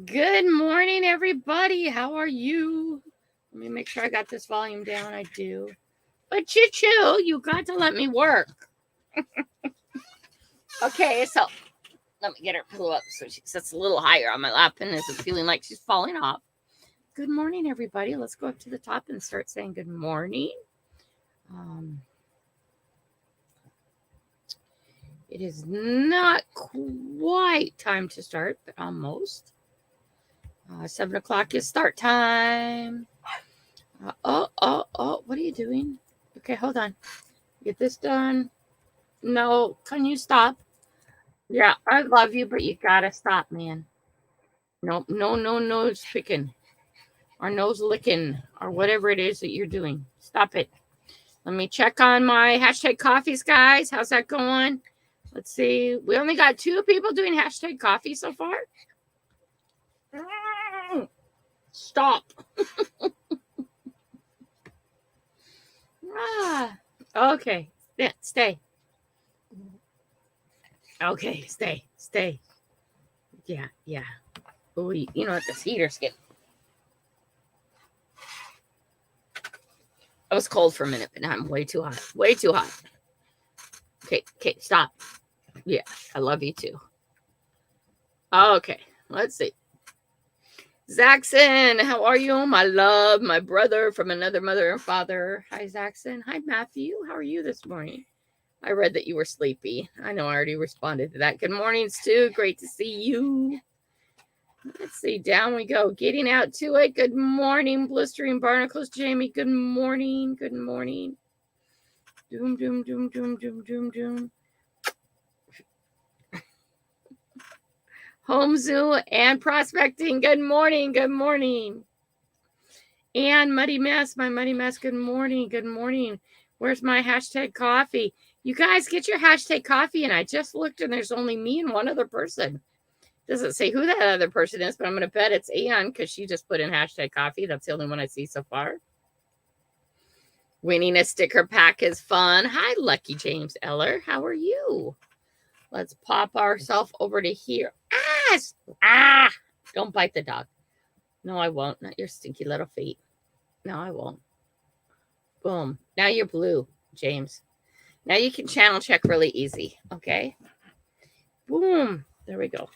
Good morning, everybody. How are you? Let me make sure I got this volume down. I do. But choo, you got to let me work. Okay, so let me get her pull up so she sits a little higher on my lap and isn't feeling like she's falling off. Good morning, everybody. Let's go up to the top and start saying good morning. It is not quite time to start, but almost. 7 o'clock is start time. What are you doing? Okay, hold on. Get this done. No, can you stop? Yeah, I love you, but you gotta stop, man. No, nose picking or nose licking or whatever it is that you're doing. Stop it. Let me check on my hashtag coffees, guys. How's that going? Let's see. We only got 2 people doing hashtag coffee so far. Stop. Okay. Yeah, stay. Okay, stay. Yeah. Oh, you know what? This heater's getting. I was cold for a minute, but now I'm way too hot. Way too hot. Okay, stop. Yeah, I love you too. Okay, let's see. Zaxon, how are you? My love, my brother from another mother and father. Hi, Zaxon. Hi, Matthew. How are you this morning? I read that you were sleepy. I know I already responded to that. Good morning, Stu. Great to see you. Let's see. Down we go. Getting out to it. Good morning, Blistering Barnacles. Jamie, good morning. Good morning. Doom. Home Zoo and Prospecting. Good morning. And Muddy Mess, my Muddy Mess. Good morning. Where's my hashtag coffee? You guys get your hashtag coffee, and I just looked, and there's only me and one other person. Doesn't say who that other person is, but I'm going to bet it's Ann because she just put in hashtag coffee. That's the only one I see so far. Winning a sticker pack is fun. Hi, Lucky James Eller. How are you? Let's pop ourselves over to here. Don't bite the dog. No, I won't. Not your stinky little feet. No, I won't. Boom. Now you're blue, James. Now you can channel check really easy. Okay. Boom. There we go.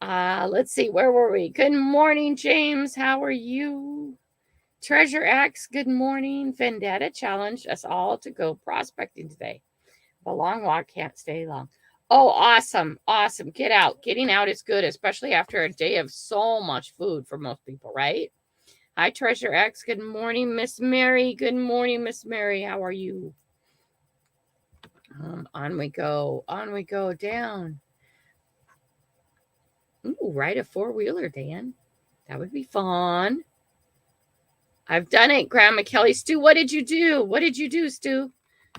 Let's see. Where were we? Good morning, James. How are you? Treasure X, good morning. Vendetta challenged us all to go prospecting today. The long walk can't stay long. Oh, awesome. Get out. Getting out is good, especially after a day of so much food for most people, right? Hi, Treasure X. Good morning, Miss Mary. Good morning, Miss Mary. How are you? On we go down. Ooh, ride a 4-wheeler, Dan. That would be fun. I've done it, Grandma Kelly. Stu, what did you do? Stu?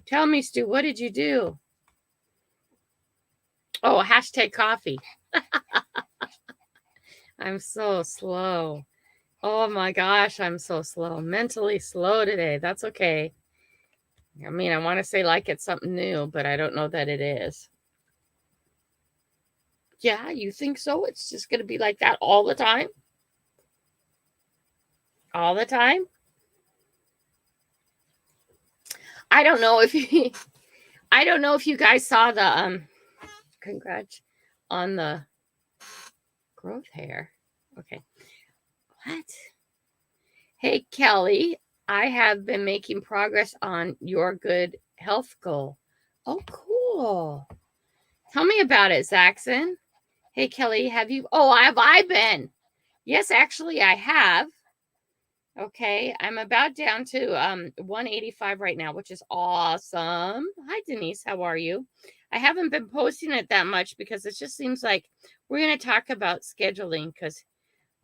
Tell me, Stu, what did you do? Oh, hashtag coffee. I'm so slow. Oh my gosh, I'm so slow. Mentally slow today. That's okay. I mean, I want to say like it's something new, but I don't know that it is. Yeah, you think so? It's just going to be like that all the time? All the time? I don't know if you guys saw the congrats on the growth hair. Okay. What? Hey, Kelly, I have been making progress on your good health goal. Oh, cool. Tell me about it, Zaxon. Hey, Kelly, have I been? Yes, actually, I have. Okay, I'm about down to 185 right now, which is awesome. Hi, Denise. How are you? I haven't been posting it that much because it just seems like we're going to talk about scheduling because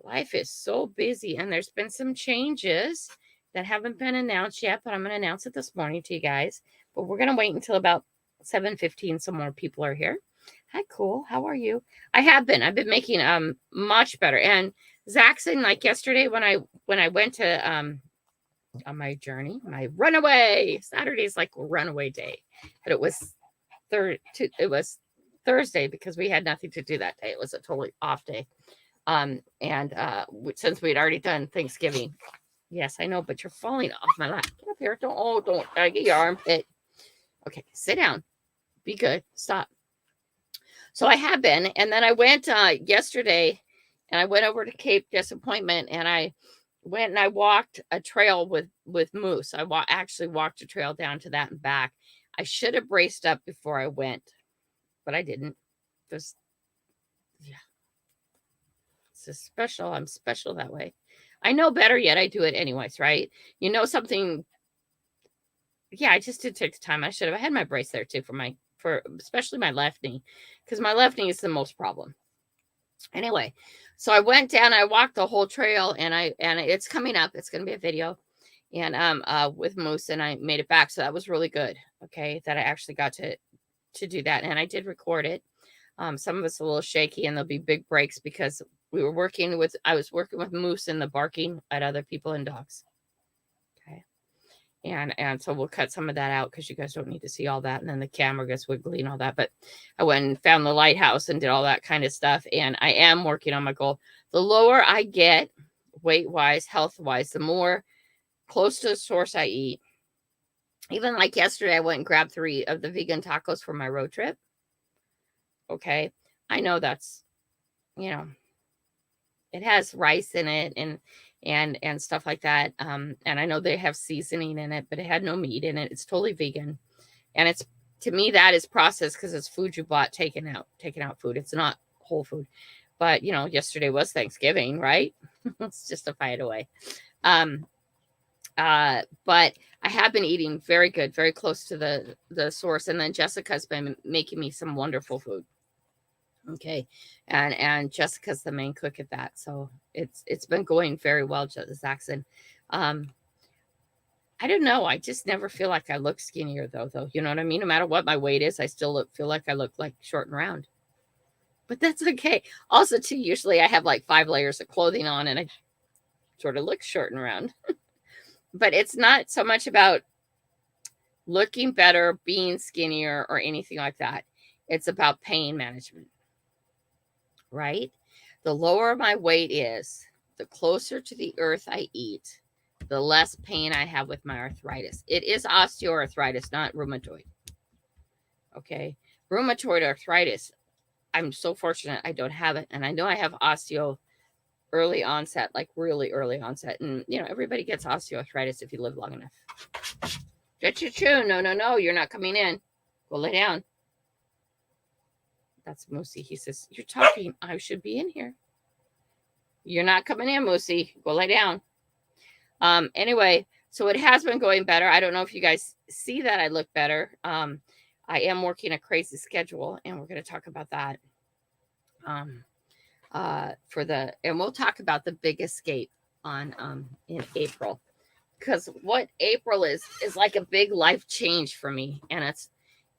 life is so busy and there's been some changes that haven't been announced yet, but I'm going to announce it this morning to you guys. But we're going to wait until about 7:15 so more people are here. Hi, cool. How are you? I've been making much better. And Zaxon, like yesterday when I went to on my journey, my runaway, Saturday's like runaway day, but it was Thursday because we had nothing to do that day. It was a totally off day. Since we'd already done Thanksgiving. Yes, I know, but you're falling off my lap. Get up here. Don't I get your armpit. Okay, sit down. Be good. Stop. So I have been, and then I went yesterday, and I went over to Cape Disappointment, and I went and I walked a trail with moose. I actually walked a trail down to that and back. I should have braced up before I went, but I didn't. Just yeah, it's just special. I'm special that way. I know better, yet I do it anyways, right? You know something. Yeah, I just did take the time. I should have. I had my brace there too for especially my left knee, because my left knee is the most problem. Anyway, so I went down, I walked the whole trail, and it's coming up. It's going to be a video, and with moose, and I made it back. So that was really good. Okay, that I actually got to do that, and I did record it. Some of it's a little shaky, and there'll be big breaks because I was working with moose and the barking at other people and dogs. Okay. And so we'll cut some of that out because you guys don't need to see all that. And then the camera gets wiggly and all that. But I went and found the lighthouse and did all that kind of stuff. And I am working on my goal. The lower I get weight-wise, health-wise, the more close to the source I eat. Even like yesterday, I went and grabbed 3 of the vegan tacos for my road trip. Okay. I know that's, it has rice in it and stuff like that. And I know they have seasoning in it, but it had no meat in it. It's totally vegan. And it's, to me, that is processed because it's food you bought, taken out food. It's not whole food. But, yesterday was Thanksgiving, right? Let's just file it away. But I have been eating very good, very close to the source. And then Jessica's been making me some wonderful food. Okay. And Jessica's the main cook at that. So it's been going very well, Zaxon. I don't know. I just never feel like I look skinnier though. You know what I mean? No matter what my weight is, I still feel like I look like short and round. But that's okay. Also, too, usually I have like 5 layers of clothing on and I sort of look short and round. But it's not so much about looking better, being skinnier, or anything like that. It's about pain management. Right? The lower my weight is, the closer to the earth I eat, the less pain I have with my arthritis. It is osteoarthritis, not rheumatoid. Okay. Rheumatoid arthritis, I'm so fortunate I don't have it. And I know I have osteo early onset, like really early onset. And, everybody gets osteoarthritis if you live long enough. No, you're not coming in. Go lay down. That's Moosey. He says, you're talking. I should be in here. You're not coming in, Moosey. Go lay down. Anyway, so it has been going better. I don't know if you guys see that I look better. I am working a crazy schedule, and we're going to talk about that. And we'll talk about the big escape on in April, because what April is like a big life change for me, and it's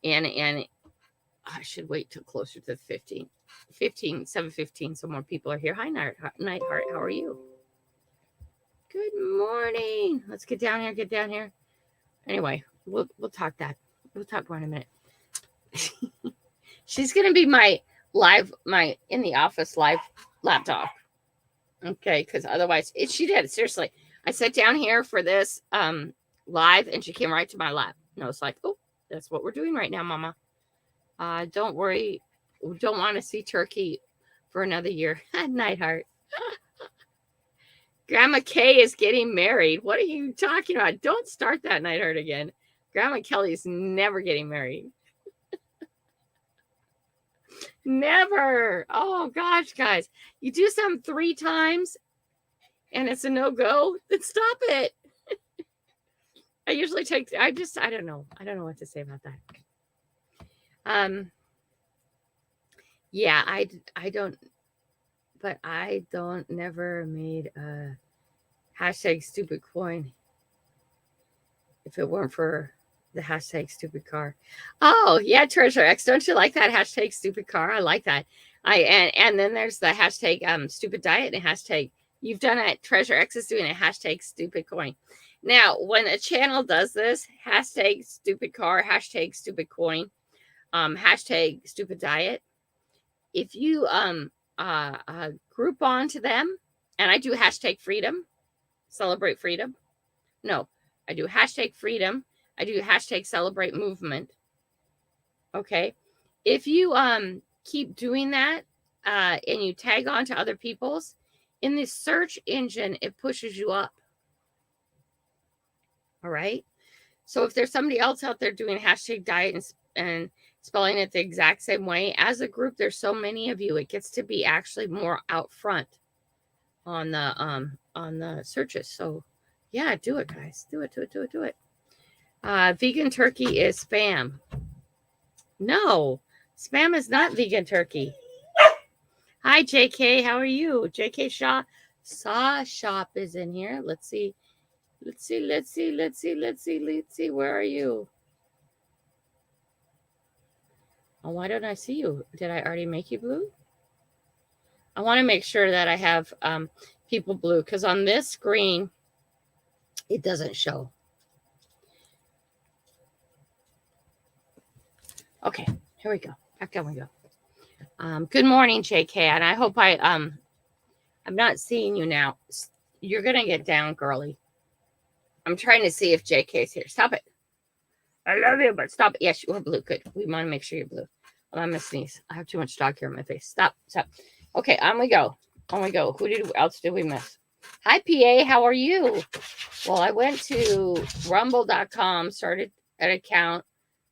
and I should wait till closer to 7:15, so more people are here. Hi, Nightheart. How are you? Good morning. Let's get down here. Anyway, we'll talk that. We'll talk more in a minute. She's gonna be my in the office live laptop. Okay, because otherwise she did. Seriously. I sat down here for this live and she came right to my lap. And I was like, oh, that's what we're doing right now, Mama. Don't worry. We don't want to see turkey for another year. Nightheart. Grandma Kay is getting married. What are you talking about? Don't start that, Nightheart, again. Grandma Kelly's never getting married. Never. Oh, gosh, guys. You do something 3 times and it's a no-go, then stop it. I usually I don't know. I don't know what to say about that. Yeah, I don't never made a hashtag stupid coin if it weren't for the hashtag stupid car. Oh yeah, Treasure X, don't you like that hashtag stupid car? I like that. And then there's the hashtag stupid diet and hashtag you've done it. Treasure X is doing a hashtag stupid coin. Now, when a channel does this, hashtag stupid car, hashtag stupid coin, hashtag stupid diet, if you group on to them, and I do hashtag freedom, celebrate freedom. No, I do hashtag freedom. I do hashtag celebrate movement. Okay. If you keep doing that and you tag on to other people's, in the search engine, it pushes you up. All right. So if there's somebody else out there doing hashtag diet and spelling it the exact same way, as a group, there's so many of you, it gets to be actually more out front on the searches. So yeah, do it, guys. Do it. Vegan turkey is spam. No, spam is not vegan turkey. Hi, JK. How are you? JK Saw Shop is in here. Let's see. Where are you? Oh, why don't I see you? Did I already make you blue? I want to make sure that I have people blue, because on this screen, it doesn't show. Okay, here we go. Back down we go. Good morning, JK, and I hope I'm not seeing you now. You're gonna get down, girly. I'm trying to see if JK's here. Stop it. I love you, but stop it. Yes, you are blue. Good. We want to make sure you're blue. Oh, I'm gonna sneeze. I have too much dog hair on my face. Stop. Okay, on we go. Who else did we miss? Hi, PA. How are you? Well, I went to rumble.com, started an account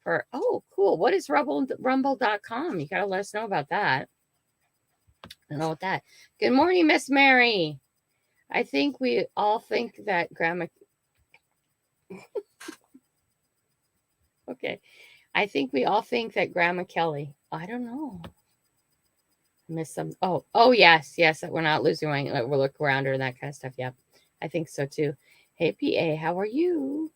for, oh, cool. What is rumble.com? You got to let us know about that. I don't know what that. Good morning, Miss Mary. I think we all think that Grandma. Okay. I think we all think that Grandma Kelly. I don't know. Miss some. Oh, yes. We're not losing weight. We'll look around her and that kind of stuff. Yeah, I think so too. Hey, PA, how are you?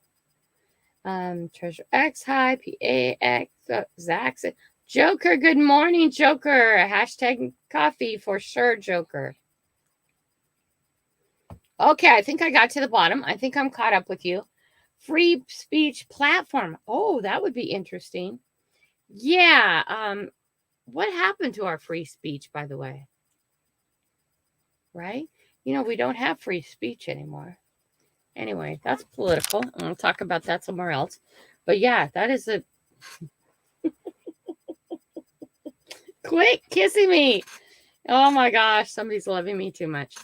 Treasure X, hi, PA X, Zach, Joker. Good morning, Joker. Hashtag coffee for sure, Joker. Okay, I think I got to the bottom. I think I'm caught up with you. Free speech platform. Oh, that would be interesting. Yeah. What happened to our free speech, by the way? Right? We don't have free speech anymore. Anyway, that's political. I'll talk about that somewhere else. But yeah, that is a... Quit kissing me. Oh my gosh, somebody's loving me too much.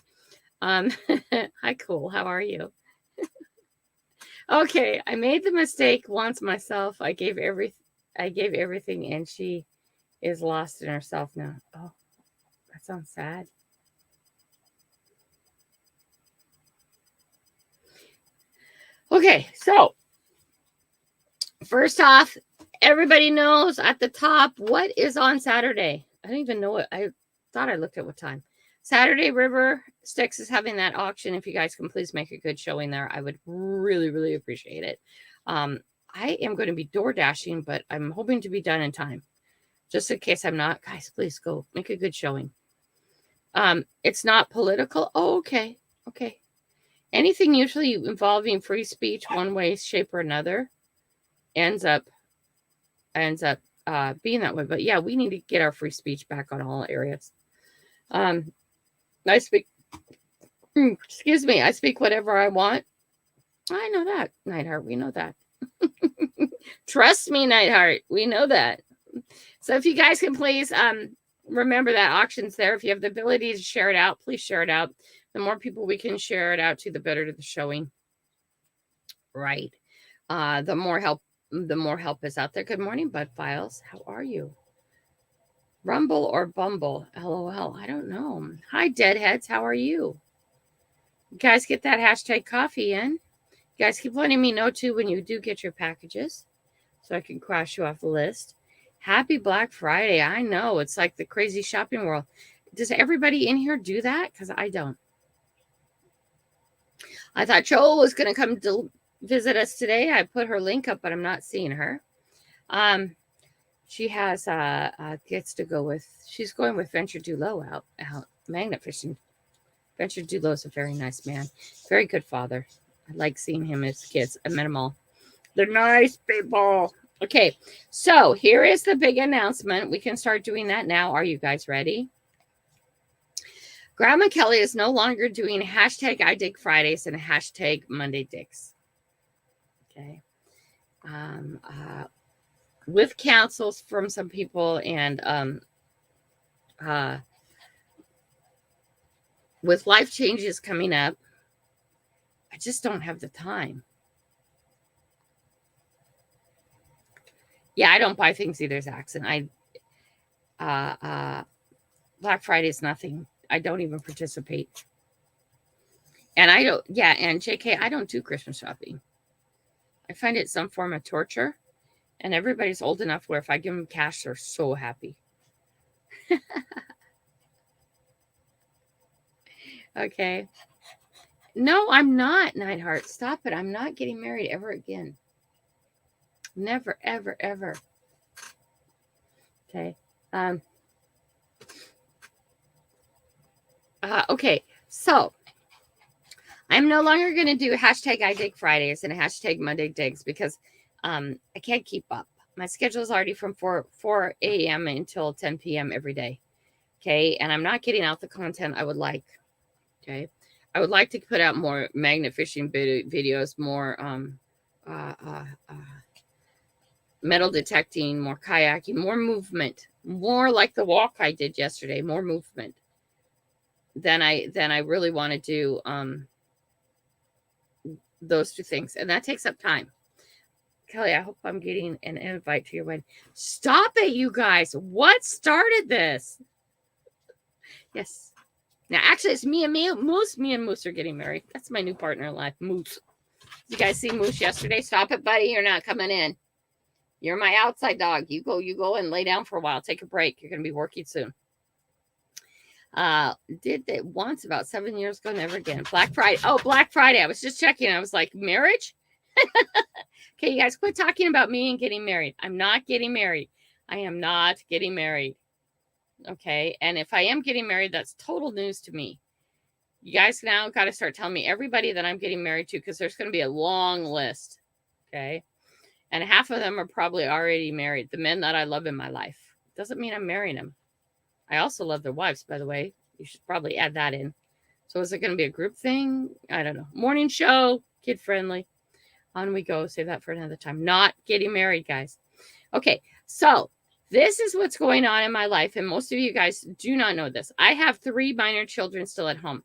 Hi, cool. How are you? Okay, I made the mistake once myself. I gave everything, and she is lost in herself now. Oh, that sounds sad. Okay, so first off, everybody knows at the top what is on Saturday. I don't even know it. I thought I looked at what time. Saturday, River Styx is having that auction. If you guys can please make a good showing there, I would really, really appreciate it. I am going to be door dashing, but I'm hoping to be done in time. Just in case I'm not, guys, please go make a good showing. It's not political. Oh, okay. Anything usually involving free speech, one way, shape, or another, ends up being that way. But yeah, we need to get our free speech back on all areas. I speak, excuse me, I speak whatever I want. I know that, Nightheart. We know that. Trust me, Nightheart. We know that. So if you guys can please remember that auction's there. If you have the ability to share it out, please share it out. The more people we can share it out to, the better to the showing. Right. The more help is out there. Good morning, Bud Files. How are you? Rumble or Bumble? LOL. I don't know. Hi, Deadheads. How are you? You guys get that hashtag coffee in. You guys keep letting me know, too, when you do get your packages so I can cross you off the list. Happy Black Friday. I know. It's like the crazy shopping world. Does everybody in here do that? Because I don't. I thought Joel was going to come to visit us today. I put her link up, but I'm not seeing her. She has gets to go with. She's going with Venture Dulo out magnet fishing. Venture Dulo is a very nice man, very good father. I like seeing him as kids. I met them all. They're nice people. Okay, so here is the big announcement. We can start doing that now. Are you guys ready? Grandma Kelly is no longer doing hashtag I Dig Fridays and hashtag Monday Digs. Okay. With counsels from some people and with life changes coming up, I just don't have the time. Yeah, I don't buy things either, Zaxon. Black Friday is nothing. I don't even participate. And I don't, yeah, and JK, I don't do Christmas shopping. I find it some form of torture. And everybody's old enough where if I give them cash, they're so happy. Okay. No, I'm not, Nightheart. Stop it. I'm not getting married ever again. Never, ever, ever. Okay. Okay. So I'm no longer going to do hashtag I Dig Fridays and hashtag Monday Digs because I can't keep up. My schedule is already from 4 a.m. until 10 p.m. every day. Okay. And I'm not getting out the content I would like. Okay. I would like to put out more magnet fishing videos, more metal detecting, more kayaking, more movement, more like the walk I did yesterday, more movement than I really want to do those two things. And that takes up time. Kelly, I hope I'm getting an invite to your wedding. Stop it, you guys. What started this? Yes. Now, actually, it's me and Moose. Me and Moose are getting married. That's my new partner in life, Moose. You guys see Moose yesterday? Stop it, buddy. You're not coming in. You're my outside dog. You go and lay down for a while. Take a break. You're going to be working soon. Did it once about 7 years ago, never again. Black Friday. Oh, Black Friday. I was just checking. I was like, marriage? Okay, you guys quit talking about me and getting married. I'm not getting married. I am not getting married. Okay. And if I am getting married, that's total news to me. You guys now got to start telling me everybody that I'm getting married to, because there's going to be a long list. Okay. And half of them are probably already married. The men that I love in my life. Doesn't mean I'm marrying them. I also love their wives, by the way. You should probably add that in. So is it going to be a group thing? I don't know. Morning show, kid friendly. On we go. Save that for another time. Not getting married, guys. Okay. So this is what's going on in my life. And most of you guys do not know this. I have 3 minor children still at home.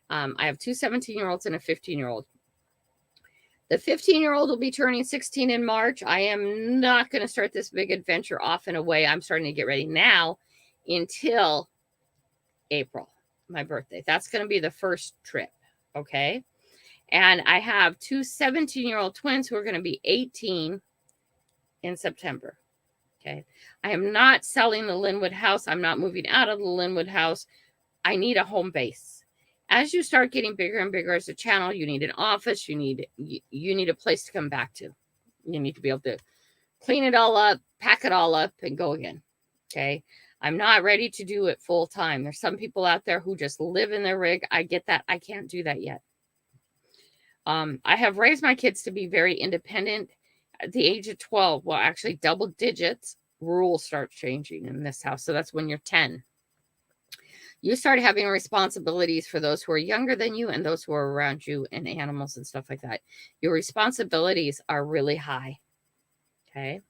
I have 2 17-year-olds and a 15-year-old. The 15-year-old will be turning 16 in March. I am not going to start this big adventure off in a way. I'm starting to get ready now until April, my birthday. That's going to be the first trip. Okay. And I have 2 17-year-old twins who are going to be 18 in September. Okay. I am not selling the Linwood house. I'm not moving out of the Linwood house. I need a home base. As you start getting bigger and bigger as a channel, you need an office. You need a place to come back to. You need to be able to clean it all up, pack it all up, and go again. Okay. I'm not ready to do it full time. There's some people out there who just live in their rig. I get that. I can't do that yet. I have raised my kids to be very independent. At the age of 12, well, actually double digits, rules start changing in this house. So that's when you're 10. You start having responsibilities for those who are younger than you and those who are around you and animals and stuff like that. Your responsibilities are really high. Okay.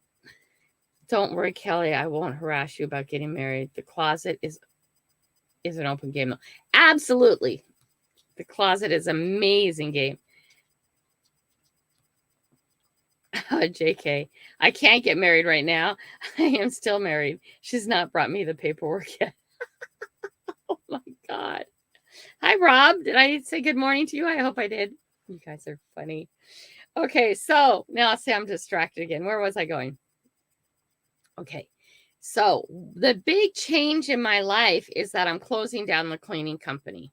Don't worry, Kelly. I won't harass you about getting married. The closet is an open game. Absolutely. The closet is an amazing game. JK, I can't get married right now. I am still married. She's not brought me the paperwork yet. Oh my God. Hi, Rob. Did I say good morning to you? I hope I did. You guys are funny. Okay, so now see, I'm distracted again. Where was I going? Okay, so the big change in my life is that I'm closing down the cleaning company.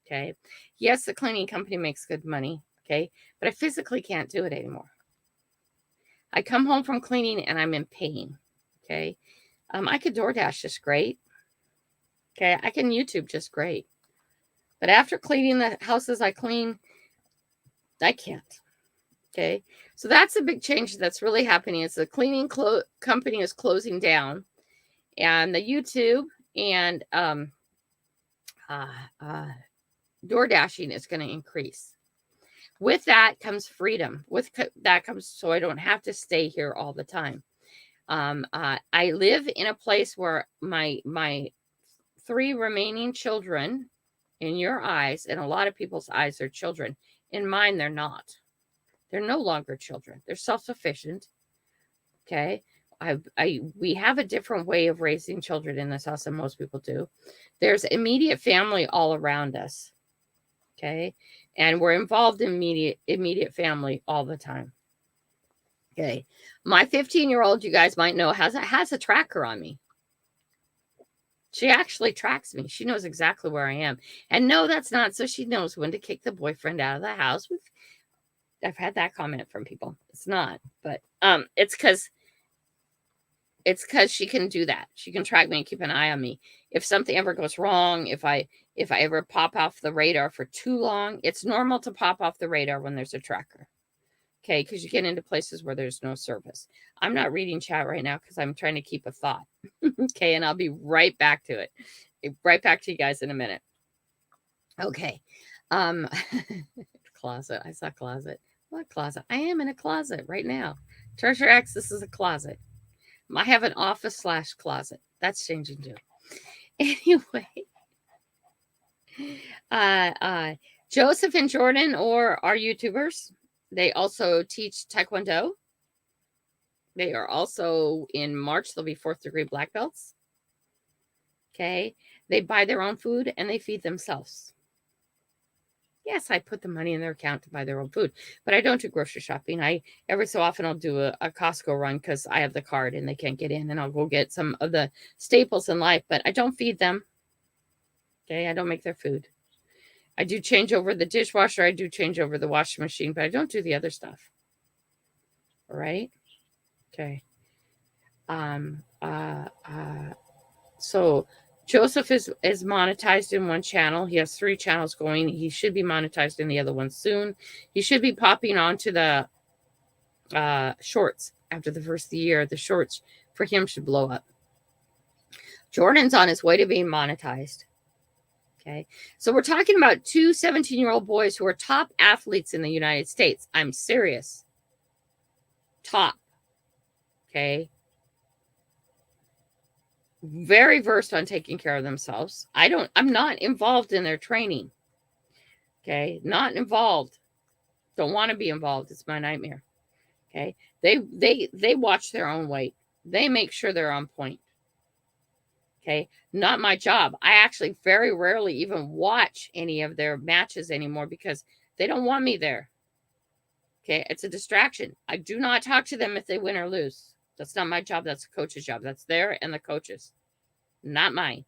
Okay. Yes, the cleaning company makes good money. Okay. But I physically can't do it anymore. I come home from cleaning and I'm in pain. Okay. I could DoorDash just great. Okay. I can YouTube just great. But after cleaning the houses I clean, I can't. Okay. So that's a big change that's really happening. Is the cleaning company is closing down, and the YouTube and door dashing is going to increase. With that comes freedom. With that comes so I don't have to stay here all the time. I live in a place where my 3 remaining children, in your eyes, and a lot of people's eyes, are children. In mine, they're not. They're no longer children. They're self-sufficient. Okay. We have a different way of raising children in this house than most people do. There's immediate family all around us. Okay. And we're involved in immediate family all the time. Okay. My 15-year-old, you guys might know, has a tracker on me. She actually tracks me. She knows exactly where I am. And no, that's not so she knows when to kick the boyfriend out of the house. I've had that comment from people. It's not, but it's because she can do that. She can track me and keep an eye on me. If something ever goes wrong, if I ever pop off the radar for too long, it's normal to pop off the radar when there's a tracker. Okay, because you get into places where there's no service. I'm not reading chat right now because I'm trying to keep a thought. Okay, and I'll be right back to it. Right back to you guys in a minute. Okay. Closet. I saw closet. What closet? I am in a closet right now. Treasure X, this is a closet. I have an office / closet. That's changing too. Anyway. Joseph and Jordan are YouTubers. They also teach Taekwondo. They are also, in March, they'll be 4th degree black belts. Okay. They buy their own food and they feed themselves. Yes, I put the money in their account to buy their own food, but I don't do grocery shopping. Every so often I'll do a Costco run because I have the card and they can't get in, and I'll go get some of the staples in life, but I don't feed them. Okay. I don't make their food. I do change over the dishwasher. I do change over the washing machine, but I don't do the other stuff. All right. Okay. So Joseph is monetized in one channel. He has 3 channels going. He should be monetized in the other one soon. He should be popping onto the shorts after the first of the year. The shorts for him should blow up. Jordan's on his way to being monetized. Okay. So we're talking about 2 17-year-old boys who are top athletes in the United States. I'm serious. Top. Okay. Very versed on taking care of themselves. I'm not involved in their training. Okay. Not involved. Don't want to be involved. It's my nightmare. Okay. They watch their own weight. They make sure they're on point. Okay. Not my job. I actually very rarely even watch any of their matches anymore because they don't want me there. Okay. It's a distraction. I do not talk to them if they win or lose. That's not my job. That's the coach's job. That's their and the coach's. Not mine.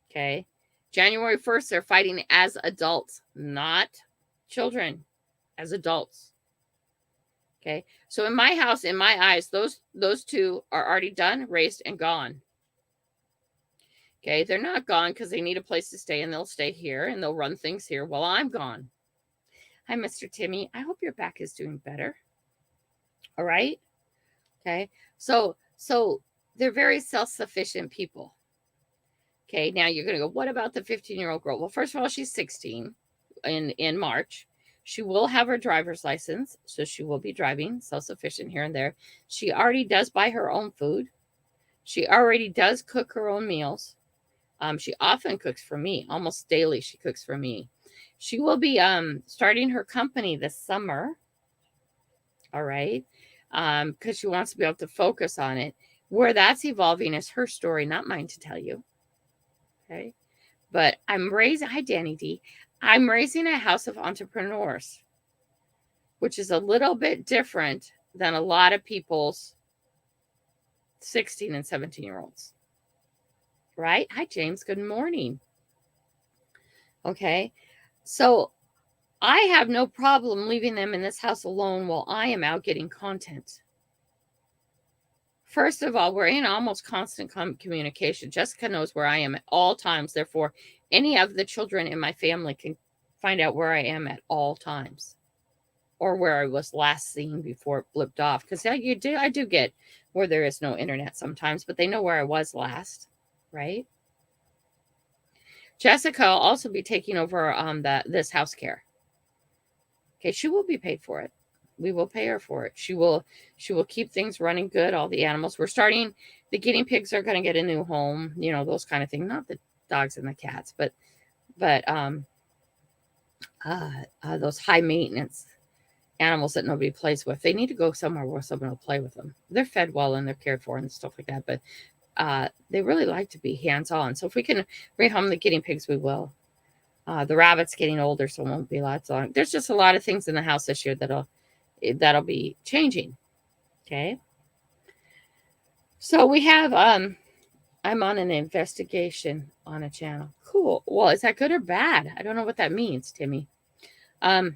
Okay. January 1st, they're fighting as adults, not children, as adults. Okay. So in my house, in my eyes, those 2 are already done, raised, and gone. Okay. They're not gone because they need a place to stay, and they'll stay here and they'll run things here while I'm gone. Hi, Mr. Timmy. I hope your back is doing better. All right. Okay. So they're very self-sufficient people. Okay. Now you're going to go, what about the 15-year-old girl? Well, first of all, she's 16 in March. She will have her driver's license, so she will be driving, self-sufficient here and there. She already does buy her own food. She already does cook her own meals. She often cooks for me. Almost daily she cooks for me. She will be starting her company this summer. All right. Because she wants to be able to focus on it. Where that's evolving is her story, not mine to tell you. Okay. But hi, Danny D. I'm raising a house of entrepreneurs, which is a little bit different than a lot of people's 16 and 17-year-olds. Right? Hi, James. Good morning. Okay. So I have no problem leaving them in this house alone while I am out getting content. First of all, we're in almost constant communication. Jessica knows where I am at all times. Therefore, any of the children in my family can find out where I am at all times, or where I was last seen before it blipped off. Because I do get where there is no internet sometimes, but they know where I was last, right? Jessica will also be taking over this house care. Okay, she will be paid for it. We will pay her for it. She will keep things running good. All the animals. We're starting. The guinea pigs are going to get a new home. You know, those kind of things. Not the dogs and the cats, but those high maintenance animals that nobody plays with. They need to go somewhere where someone will play with them. They're fed well and they're cared for and stuff like that. But they really like to be hands-on. So if we can rehome the guinea pigs, we will. The rabbit's getting older, so it won't be lots long. There's just a lot of things in the house this year that'll be changing. Okay. So we have I'm on an investigation on a channel. Cool. Well, is that good or bad? I don't know what that means, Timmy. So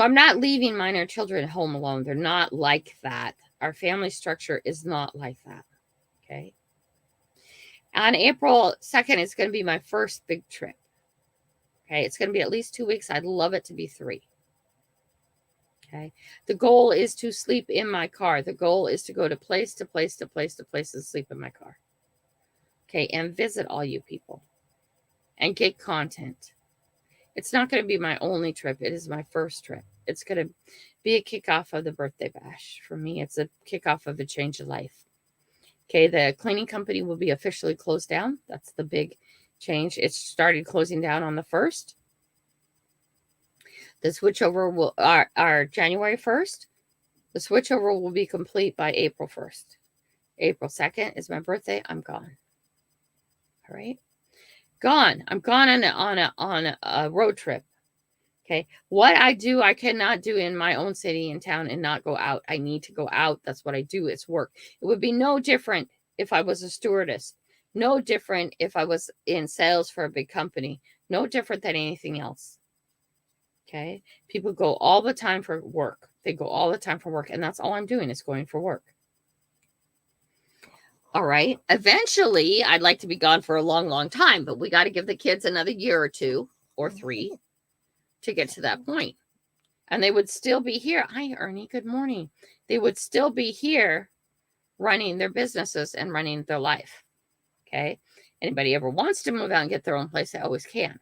I'm not leaving minor children at home alone. They're not like that. Our family structure is not like that. Okay. On April 2nd, it's going to be my first big trip. Okay. It's going to be at least 2 weeks. I'd love it to be 3. Okay. The goal is to sleep in my car. The goal is to go to place to place to place to place and sleep in my car. Okay. And visit all you people and get content. It's not going to be my only trip. It is my first trip. It's going to be a kickoff of the birthday bash. For me, it's a kickoff of a change of life. Okay, the cleaning company will be officially closed down. That's the big change. It started closing down on the 1st. The switchover will are January 1st. The switchover will be complete by April 1st. April 2nd is my birthday. I'm gone. All right. Gone. I'm gone on a road trip. Okay. What I do, I cannot do in my own city and town and not go out. I need to go out. That's what I do. It's work. It would be no different if I was a stewardess. No different if I was in sales for a big company. No different than anything else. Okay. People go all the time for work. They go all the time for work. And that's all I'm doing is going for work. All right. Eventually, I'd like to be gone for a long, long time, but we got to give the kids another year or 2 or 3 to get to that point. And they would still be here. Hi, Ernie. Good morning. They would still be here running their businesses and running their life. Okay. Anybody ever wants to move out and get their own place, they always can.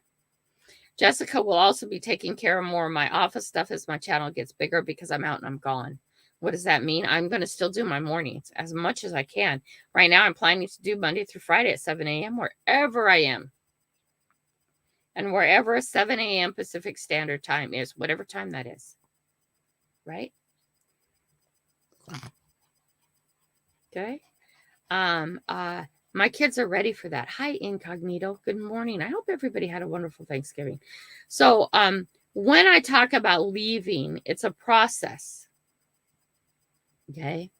Jessica will also be taking care of more of my office stuff as my channel gets bigger because I'm out and I'm gone. What does that mean? I'm going to still do my mornings as much as I can. Right now, I'm planning to do Monday through Friday at 7 a.m. wherever I am. And wherever 7 a.m. Pacific Standard Time is, whatever time that is. Right? Okay. My kids are ready for that. Hi, Incognito. Good morning. I hope everybody had a wonderful Thanksgiving. So when I talk about leaving, it's a process. Okay.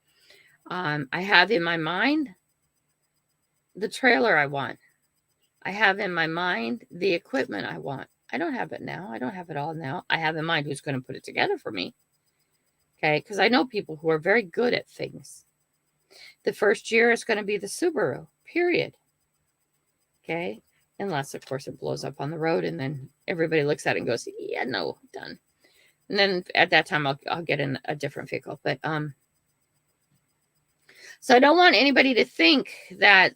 I have in my mind the trailer I want. I have in my mind the equipment I want. I don't have it now. I don't have it all now. I have in mind who's going to put it together for me. Okay. Because I know people who are very good at things. The first year is going to be the Subaru, period. Okay. Unless, of course, it blows up on the road and then everybody looks at it and goes, yeah, no, done. And then at that time, I'll get in a different vehicle. But, so I don't want anybody to think that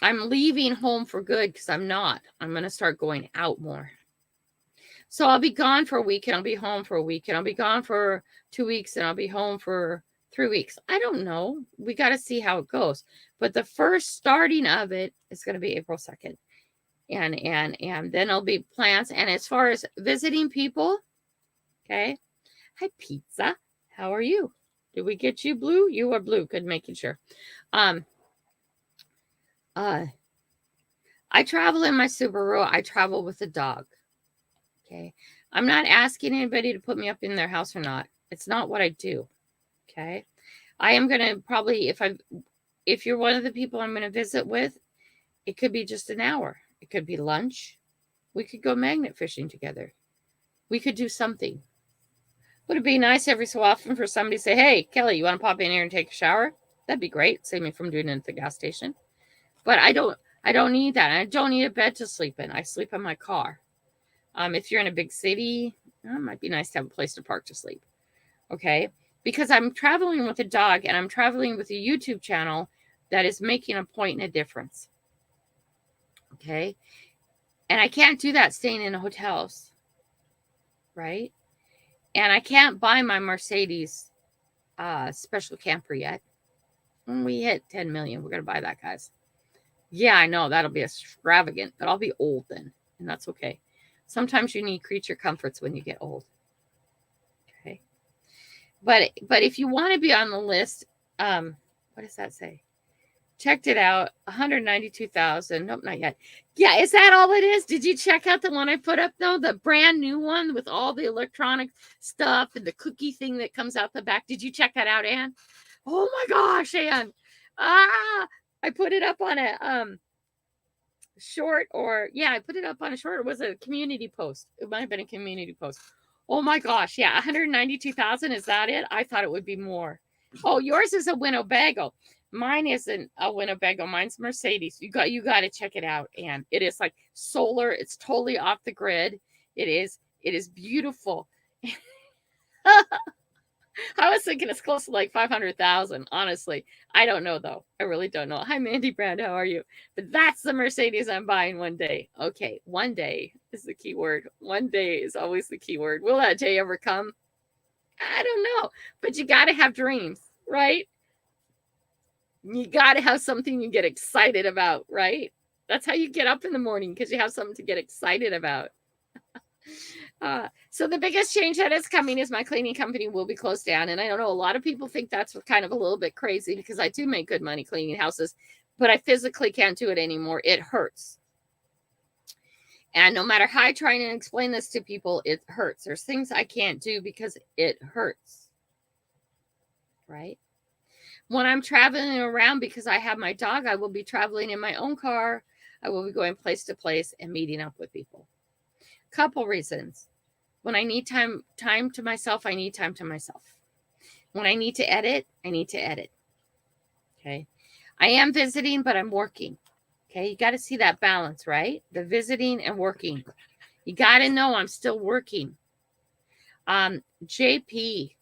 I'm leaving home for good, because I'm not. I'm going to start going out more. So I'll be gone for a week and I'll be home for a week and I'll be gone for 2 weeks and I'll be home for 3 weeks. I don't know. We got to see how it goes. But the first starting of it is going to be April 2nd. And then there'll be plans. And as far as visiting people, okay. Hi, Pizza. How are you? Did we get you, Blue? You are Blue. Good, making sure. I travel in my Subaru. I travel with a dog. Okay. I'm not asking anybody to put me up in their house or not. It's not what I do. Okay. I am going to probably, if you're one of the people I'm going to visit with, it could be just an hour. It could be lunch. We could go magnet fishing together. We could do something. Would it be nice every so often for somebody to say, hey, Kelly, you want to pop in here and take a shower? That'd be great. Save me from doing it at the gas station. But I don't need that. I don't need a bed to sleep in. I sleep in my car. If you're in a big city, it might be nice to have a place to park to sleep. Okay. because I'm traveling with a dog and I'm traveling with a YouTube channel that is making a point and a difference. Okay. And I can't do that staying in hotels. Right. And I can't buy my Mercedes special camper yet. When we hit 10 million, we're going to buy that, guys. Yeah, I know that'll be extravagant, but I'll be old then, and that's okay. Sometimes you need creature comforts when you get old. Okay. But if you want to be on the list, what does that say? Checked it out, 192,000. Nope, not yet. Yeah, is that all it is? Did you check out the one I put up though? The brand new one with all the electronic stuff and the cookie thing that comes out the back. Did you check that out, Ann? Oh my gosh, Ann. I put it up on a short, or yeah, I put it up on a short. It was a community post. It might have been a community post. Oh my gosh, yeah, 192,000. Is that it? I thought it would be more. Oh, yours is a Winnebago. Mine isn't a Winnebago. Mine's Mercedes. You got to check it out, and it is like solar. It's totally off the grid. It is beautiful. I was thinking it's close to like 500,000. Honestly, I don't know though. I really don't know. Hi, Mandy Brand. How are you? But that's the Mercedes I'm buying one day. Okay, one day is the key word. One day is always the key word. Will that day ever come? I don't know. But you got to have dreams, right? You got to have something you get excited about, right? That's how you get up in the morning, because you have something to get excited about. So the biggest change that is coming is my cleaning company will be closed down. And I don't know, a lot of people think that's kind of a little bit crazy, because I do make good money cleaning houses, but I physically can't do it anymore. It hurts. And no matter how I try and explain this to people, it hurts. There's things I can't do because it hurts. Right? When I'm traveling around, because I have my dog, I will be traveling in my own car. I will be going place to place and meeting up with people. Couple reasons. When I need time to myself, I need time to myself. When I need to edit, I need to edit. Okay. I am visiting, but I'm working. Okay. You got to see that balance, right? The visiting and working. You got to know I'm still working. JP,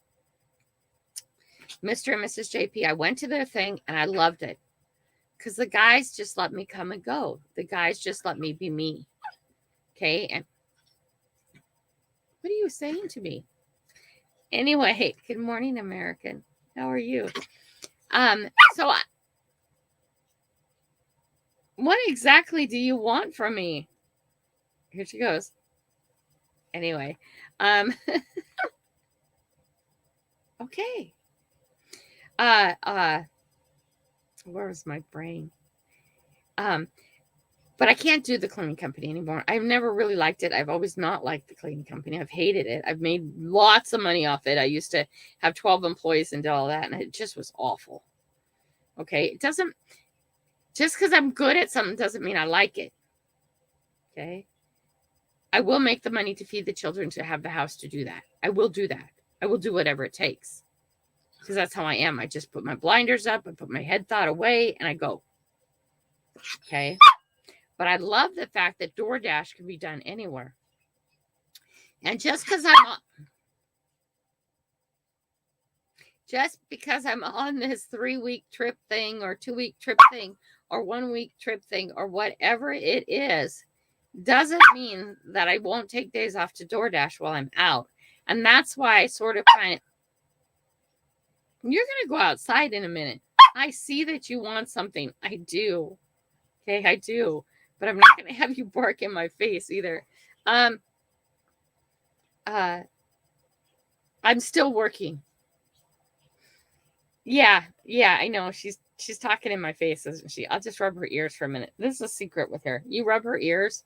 Mr. and Mrs. JP, I went to their thing and I loved it, because the guys just let me come and go. The guys just let me be me. Okay. And what are you saying to me? Anyway, good morning, American. How are you? What exactly do you want from me? Here she goes. Anyway, okay. Where was my brain? But I can't do the cleaning company anymore. I've never really liked it. I've always not liked the cleaning company. I've hated it. I've made lots of money off it. I used to have 12 employees and did all that, and it just was awful. Okay. It doesn't, just because I'm good at something doesn't mean I like it. Okay. I will make the money to feed the children, to have the house, to do that. I will do that. I will do whatever it takes, because that's how I am. I just put my blinders up, I put my head thought away, and I go. Okay. But I love the fact that DoorDash can be done anywhere. And just because I'm on this 3-week trip thing, or 2-week trip thing, or 1-week trip thing, or whatever it is, doesn't mean that I won't take days off to DoorDash while I'm out. And that's why I sort of find it. You're going to go outside in a minute. I see that you want something. I do. Okay, I do. But I'm not going to have you bark in my face either. I'm still working. Yeah, I know. She's talking in my face, isn't she? I'll just rub her ears for a minute. This is a secret with her. You rub her ears,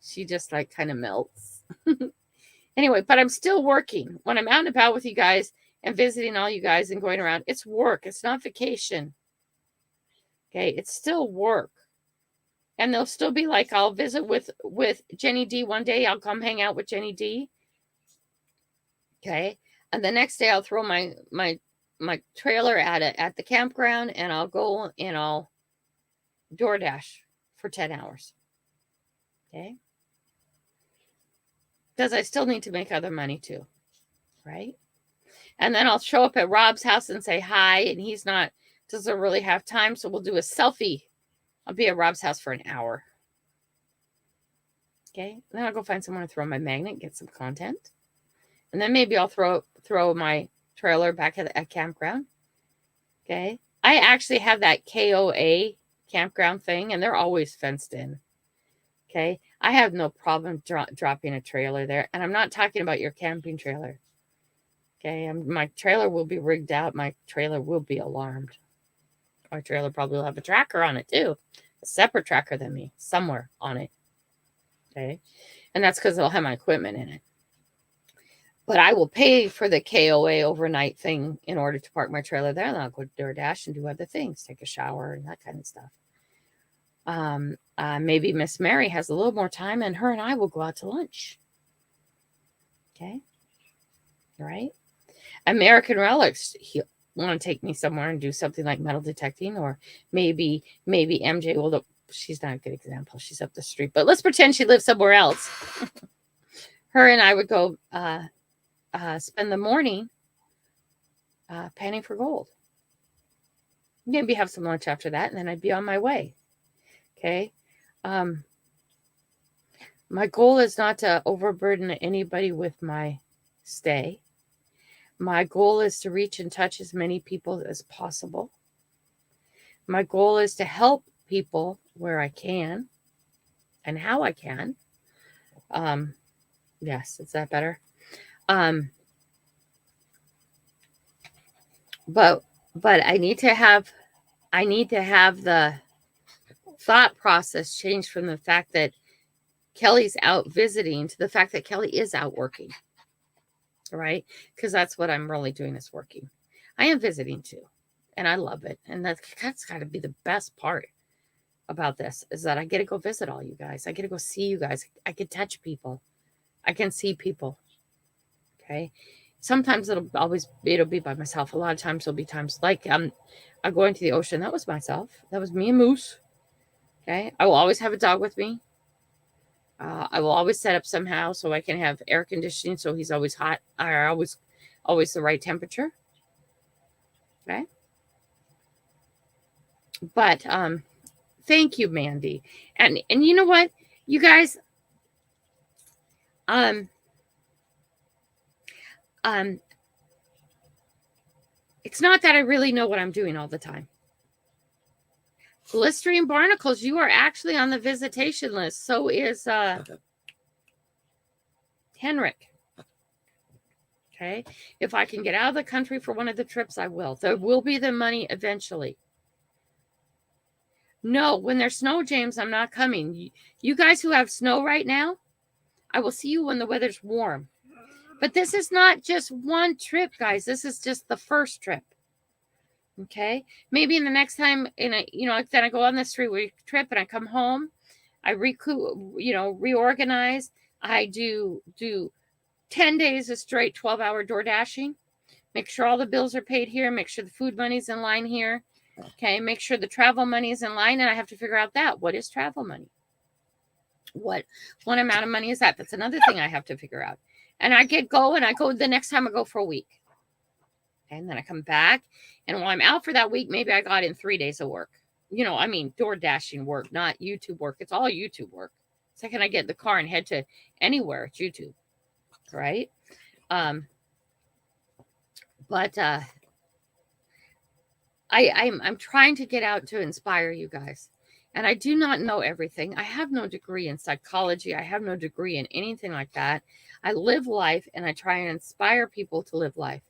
she just like kind of melts. Anyway, but I'm still working. When I'm out and about with you guys and visiting all you guys and going around, it's work. It's not vacation. Okay, it's still work. And they'll still be like, I'll visit with Jenny D one day. I'll come hang out with Jenny D. Okay. And the next day I'll throw my trailer at the campground, and I'll go and I'll DoorDash for 10 hours. Okay. Because I still need to make other money too. Right. And then I'll show up at Rob's house and say hi, and doesn't really have time, so we'll do a selfie. I'll be at Rob's house for an hour. Okay, then I'll go find somewhere to throw my magnet, get some content. And then maybe I'll throw my trailer back at a campground. Okay, I actually have that KOA campground thing, and they're always fenced in. Okay, I have no problem dropping a trailer there, and I'm not talking about your camping trailer. Okay, my trailer will be rigged out. My trailer will be alarmed. My trailer probably will have a tracker on it too, a separate tracker than me, somewhere on it. Okay, and that's because it'll have my equipment in it. But I will pay for the KOA overnight thing in order to park my trailer there. And I'll go to DoorDash and do other things, take a shower and that kind of stuff. Maybe Miss Mary has a little more time and her and I will go out to lunch. Okay. All right. American Relics, he'll want to take me somewhere and do something like metal detecting, or maybe MJ will. She's not a good example. She's up the street, but let's pretend she lives somewhere else. Her and I would go spend the morning panning for gold. Maybe have some lunch after that, and then I'd be on my way. Okay. My goal is not to overburden anybody with my stay. My goal is to reach and touch as many people as possible. My goal is to help people where I can and how I can. Yes, is that better? But I need to have the thought process change from the fact that Kelly's out visiting to the fact that Kelly is out working. Right? Because that's what I'm really doing, is working. I am visiting too, and I love it. And that's got to be the best part about this, is that I get to go visit all you guys. I get to go see you guys. I can touch people. I can see people. Okay. Sometimes it'll be by myself. A lot of times there'll be times like I'm going to the ocean. That was myself. That was me and Moose. Okay. I will always have a dog with me. I will always set up somehow so I can have air conditioning, so he's always hot, or always the right temperature. Okay. But thank you, Mandy. And you know what, you guys, it's not that I really know what I'm doing all the time. Blistering Barnacles, you are actually on the visitation list. So is Henrik. Okay. If I can get out of the country for one of the trips, I will. There will be the money eventually. No, when there's snow, James, I'm not coming. You guys who have snow right now, I will see you when the weather's warm. But this is not just one trip, guys. This is just the first trip. Okay. Maybe in the next time, then I go on this 3-week trip and I come home, I reorganize. I do 10 days of straight 12-hour door dashing. Make sure all the bills are paid here. Make sure the food money's in line here. Okay. Make sure the travel money is in line. And I have to figure out that. What is travel money? What amount of money is that? That's another thing I have to figure out. And I go the next time I go for a week. And then I come back. And while I'm out for that week, maybe I got in 3 days of work. Door dashing work, not YouTube work. It's all YouTube work. Second I get in the car and head to anywhere, it's YouTube. Right? But I'm trying to get out to inspire you guys. And I do not know everything. I have no degree in psychology. I have no degree in anything like that. I live life and I try and inspire people to live life.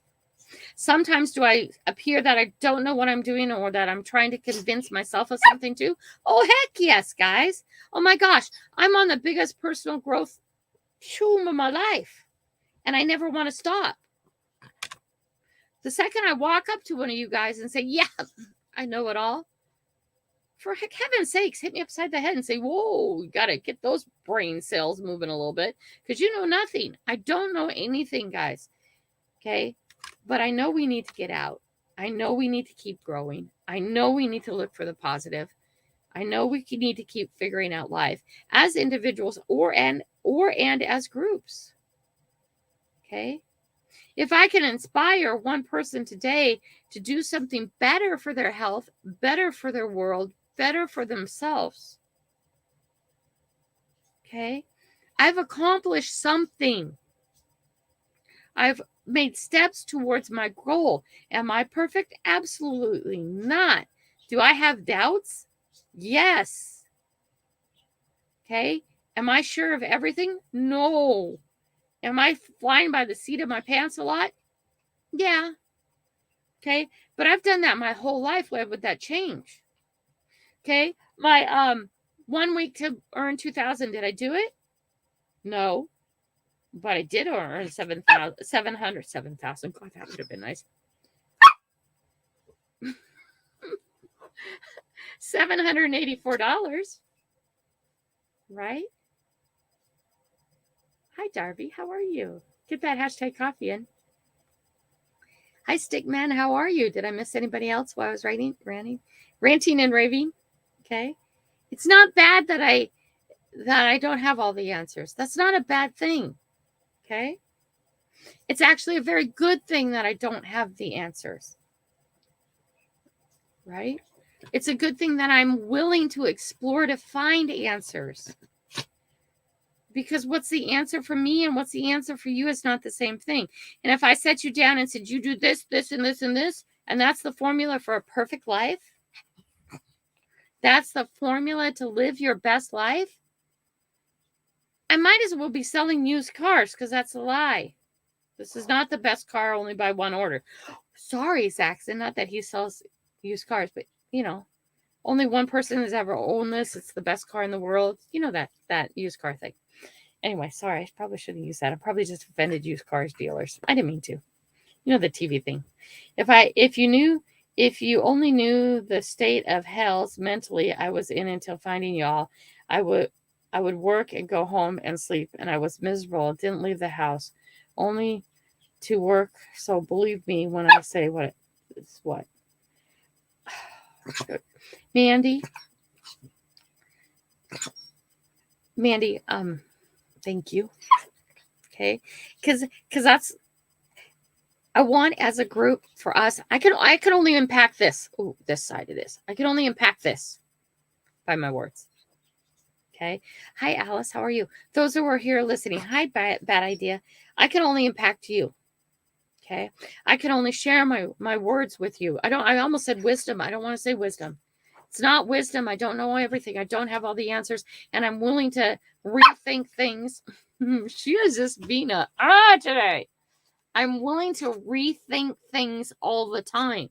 Sometimes do I appear that I don't know what I'm doing, or that I'm trying to convince myself of something too? Oh, heck yes, guys. Oh my gosh. I'm on the biggest personal growth shoom of my life. And I never want to stop. The second I walk up to one of you guys and say, yeah, I know it all, for heaven's sakes, hit me upside the head and say, whoa, you got to get those brain cells moving a little bit, because you know nothing. I don't know anything, guys. Okay. But I know we need to get out. I know we need to keep growing. I know we need to look for the positive. I know we need to keep figuring out life as individuals or as groups. Okay. If I can inspire one person today to do something better for their health, better for their world, better for themselves, okay, I've accomplished something. I've made steps towards my goal. Am I perfect? Absolutely not. Do I have doubts? Yes. Okay. Am I sure of everything? No. Am I flying by the seat of my pants a lot? Yeah. Okay. But I've done that my whole life. Why would that change? Okay. My 1 week to earn 2,000. Did I do it? No. But I did earn 7,000. God, that would have been nice. $784. Right? Hi, Darby. How are you? Get that hashtag coffee in. Hi, Stickman. How are you? Did I miss anybody else while I was ranting and raving? Okay. It's not bad that I don't have all the answers. That's not a bad thing. Okay. It's actually a very good thing that I don't have the answers. Right? It's a good thing that I'm willing to explore to find answers. Because what's the answer for me and what's the answer for you is not the same thing. And if I set you down and said, you do this, this, and this, and this, and that's the formula for a perfect life, that's the formula to live your best life, I might as well be selling used cars because that's a lie. This is not the best car only by one order. Sorry, Saxon, not that he sells used cars, but, only one person has ever owned this. It's the best car in the world. You know that used car thing. Anyway, sorry, I probably shouldn't use that. I probably just offended used cars dealers. I didn't mean to. The TV thing. If you only knew the state of hells mentally I was in until finding y'all, I would work and go home and sleep, and I was miserable. Didn't leave the house, only to work. So believe me when I say what. Mandy, thank you. Okay, because that's, I want as a group for us. I can only impact this. Oh, this side of this. I can only impact this by my words. Okay. Hi, Alice. How are you? Those who are here listening. Hi, bad idea. I can only impact you. Okay. I can only share my words with you. I almost said wisdom. I don't want to say wisdom. It's not wisdom. I don't know everything. I don't have all the answers, and I'm willing to rethink things. She is just being today. I'm willing to rethink things all the time.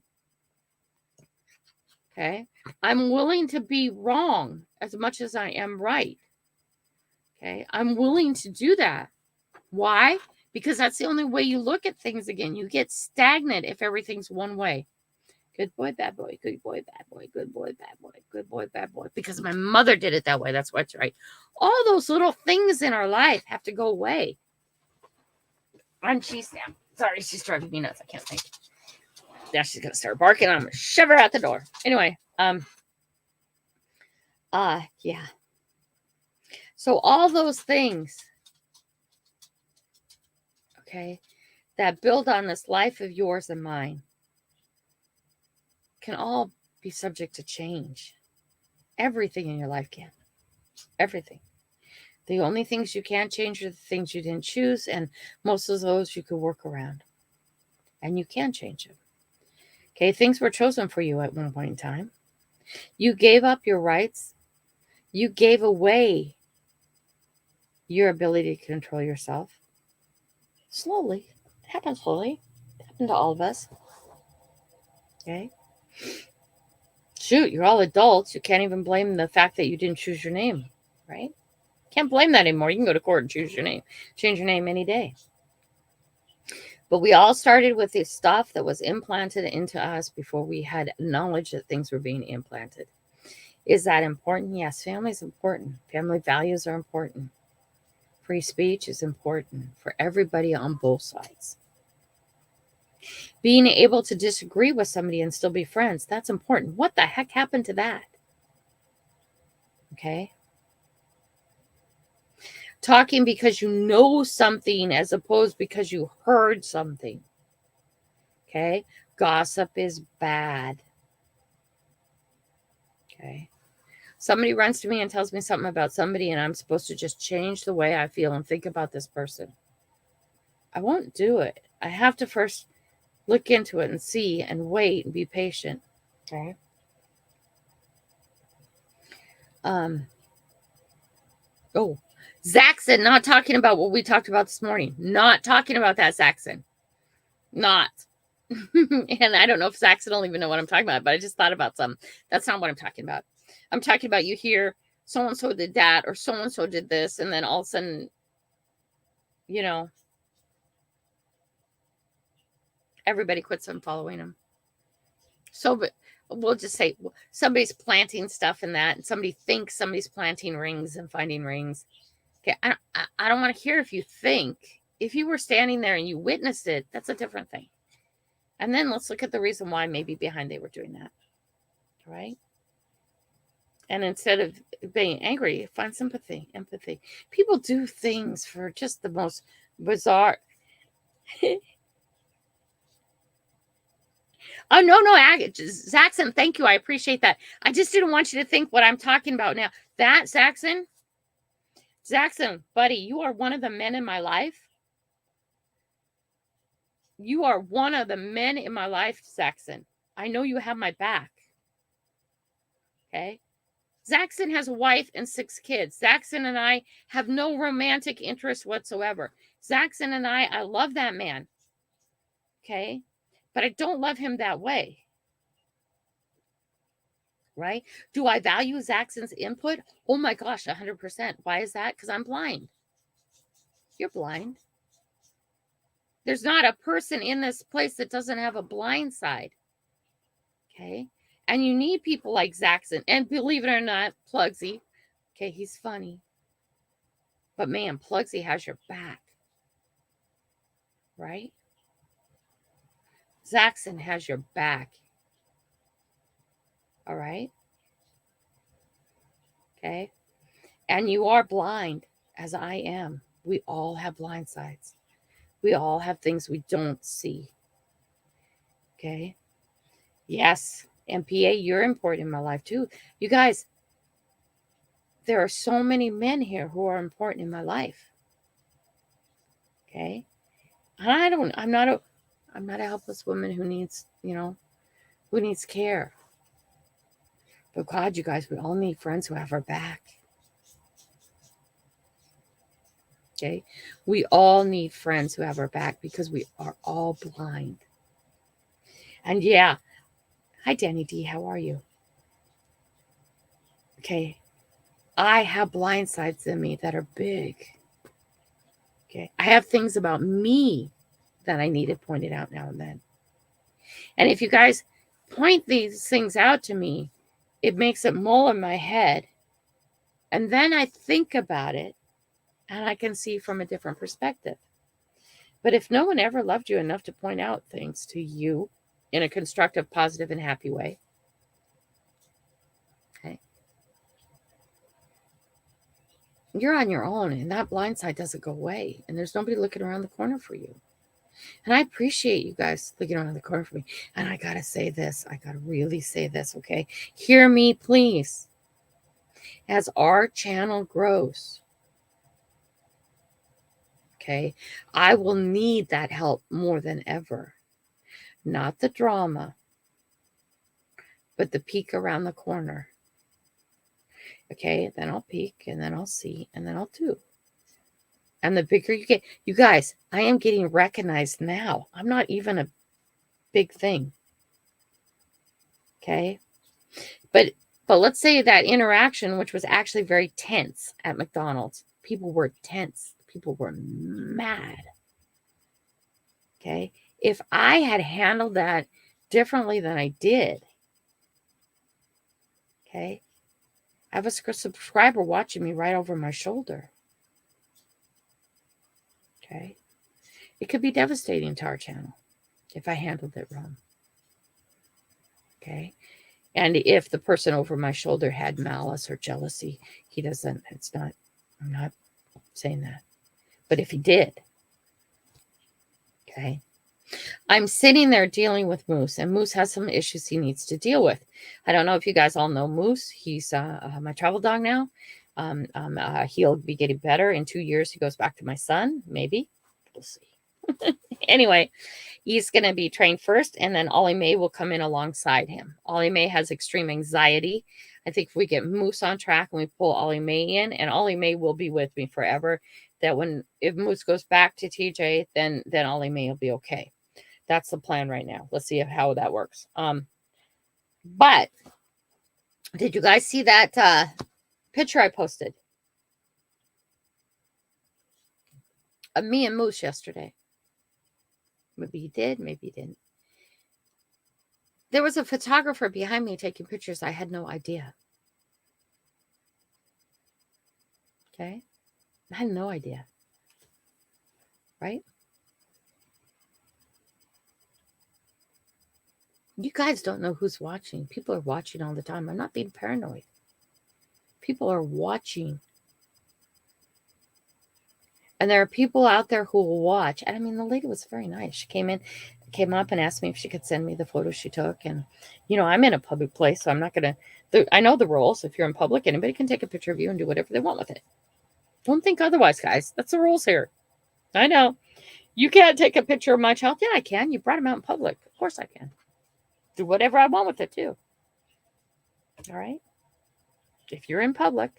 Okay. I'm willing to be wrong as much as I am right. Okay. I'm willing to do that. Why? Because that's the only way you look at things again. You get stagnant if everything's one way. Good boy, bad boy, good boy, bad boy, good boy, bad boy, good boy, bad boy. Because my mother did it that way. That's why it's right. All those little things in our life have to go away. And she's driving me nuts. I can't think. Now she's gonna start barking. I'm gonna shove her out the door. Anyway, yeah. So all those things, okay, that build on this life of yours and mine can all be subject to change. Everything in your life can. Everything. The only things you can't change are the things you didn't choose, and most of those you could work around. And you can change them. Okay, things were chosen for you at one point in time. You gave up your rights. You gave away your ability to control yourself. Slowly. It happened slowly. It happened to all of us. Okay? Shoot, you're all adults. You can't even blame the fact that you didn't choose your name, right? Can't blame that anymore. You can go to court and choose your name. Change your name any day. But we all started with this stuff that was implanted into us before we had knowledge that things were being implanted. Is that important? Yes, family is important. Family values are important. Free speech is important for everybody on both sides. Being able to disagree with somebody and still be friends, that's important. What the heck happened to that? Okay. Talking because you know something as opposed because you heard something. Okay? Gossip is bad. Okay? Somebody runs to me and tells me something about somebody, and I'm supposed to just change the way I feel and think about this person. I won't do it. I have to first look into it and see and wait and be patient. Okay? Oh, Zaxxon, not talking about what we talked about this morning. Not talking about that, Zaxxon. Not. And I don't know if Zaxxon will even know what I'm talking about, but I just thought about some. That's not what I'm talking about. I'm talking about you hear so-and-so did that or so-and-so did this, and then all of a sudden, you know, everybody quits on following them. So, but we'll just say somebody's planting stuff in that, and somebody thinks somebody's planting rings and finding rings. Okay, I don't want to hear if you think. If you were standing there and you witnessed it, that's a different thing. And then let's look at the reason why maybe behind they were doing that. Right? And instead of being angry, find sympathy, empathy. People do things for just the most bizarre. Oh, no, Zaxxon, thank you. I appreciate that. I just didn't want you to think what I'm talking about now. That, Zaxxon, buddy, you are one of the men in my life. You are one of the men in my life, Zaxxon. I know you have my back. Okay? Zaxxon has a wife and 6 kids. Zaxxon and I have no romantic interest whatsoever. Zaxxon and I love that man. Okay? But I don't love him that way. Right? Do I value Zaxxon's input? Oh my gosh, 100%. Why is that? Because I'm blind. You're blind. There's not a person in this place that doesn't have a blind side. Okay? And you need people like Zaxxon. And believe it or not, Plugsy. Okay, he's funny. But man, Plugsy has your back. Right? Zaxxon has your back. All right? Okay? And you are blind, as I am. We all have blind sides. We all have things we don't see. Okay? Yes, MPA, you're important in my life too. You guys, there are so many men here who are important in my life. Okay? And I'm not a helpless woman who needs, who needs care. But God, you guys, we all need friends who have our back. Okay? We all need friends who have our back because we are all blind. And yeah, hi, Danny D. How are you? Okay. I have blind sides in me that are big. Okay. I have things about me that I needed pointed out now and then. And if you guys point these things out to me, it makes it mull in my head. And then I think about it and I can see from a different perspective. But if no one ever loved you enough to point out things to you in a constructive, positive, and happy way, okay, you're on your own and that blind side doesn't go away. And there's nobody looking around the corner for you. And I appreciate you guys looking around the corner for me. And I got to say this. I got to really say this, okay? Hear me, please. As our channel grows, okay, I will need that help more than ever. Not the drama, but the peek around the corner. Okay, then I'll peek, and then I'll see, and then I'll do. And the bigger you get, you guys, I am getting recognized now. I'm not even a big thing. Okay? But let's say that interaction, which was actually very tense at McDonald's, people were tense. People were mad. Okay? If I had handled that differently than I did, okay, I have a subscriber watching me right over my shoulder. Okay? It could be devastating to our channel if I handled it wrong. Okay? And if the person over my shoulder had malice or jealousy, I'm not saying that. But if he did, okay. I'm sitting there dealing with Moose, and Moose has some issues he needs to deal with. I don't know if you guys all know Moose. He's my travel dog now. He'll be getting better. In 2 years, he goes back to my son. Maybe. We'll see. Anyway, he's going to be trained first, and then Ollie Mae will come in alongside him. Ollie Mae has extreme anxiety. I think if we get Moose on track and we pull Ollie Mae in, and Ollie Mae will be with me forever, that if Moose goes back to TJ, then Ollie Mae will be okay. That's the plan right now. Let's see how that works. But did you guys see that picture I posted of me and Moose yesterday? Maybe you did, maybe you didn't. There was a photographer behind me taking pictures. I had no idea. Okay? I had no idea. Right? You guys don't know who's watching. People are watching all the time. I'm not being paranoid. People are watching. And there are people out there who will watch. And I mean, the lady was very nice. She came up and asked me if she could send me the photos she took. And, I'm in a public place, so I'm not going to, I know the rules. If you're in public, anybody can take a picture of you and do whatever they want with it. Don't think otherwise, guys. That's the rules here. I know. You can't take a picture of my child. Yeah, I can. You brought him out in public. Of course I can. Do whatever I want with it, too. All right? If you're in public,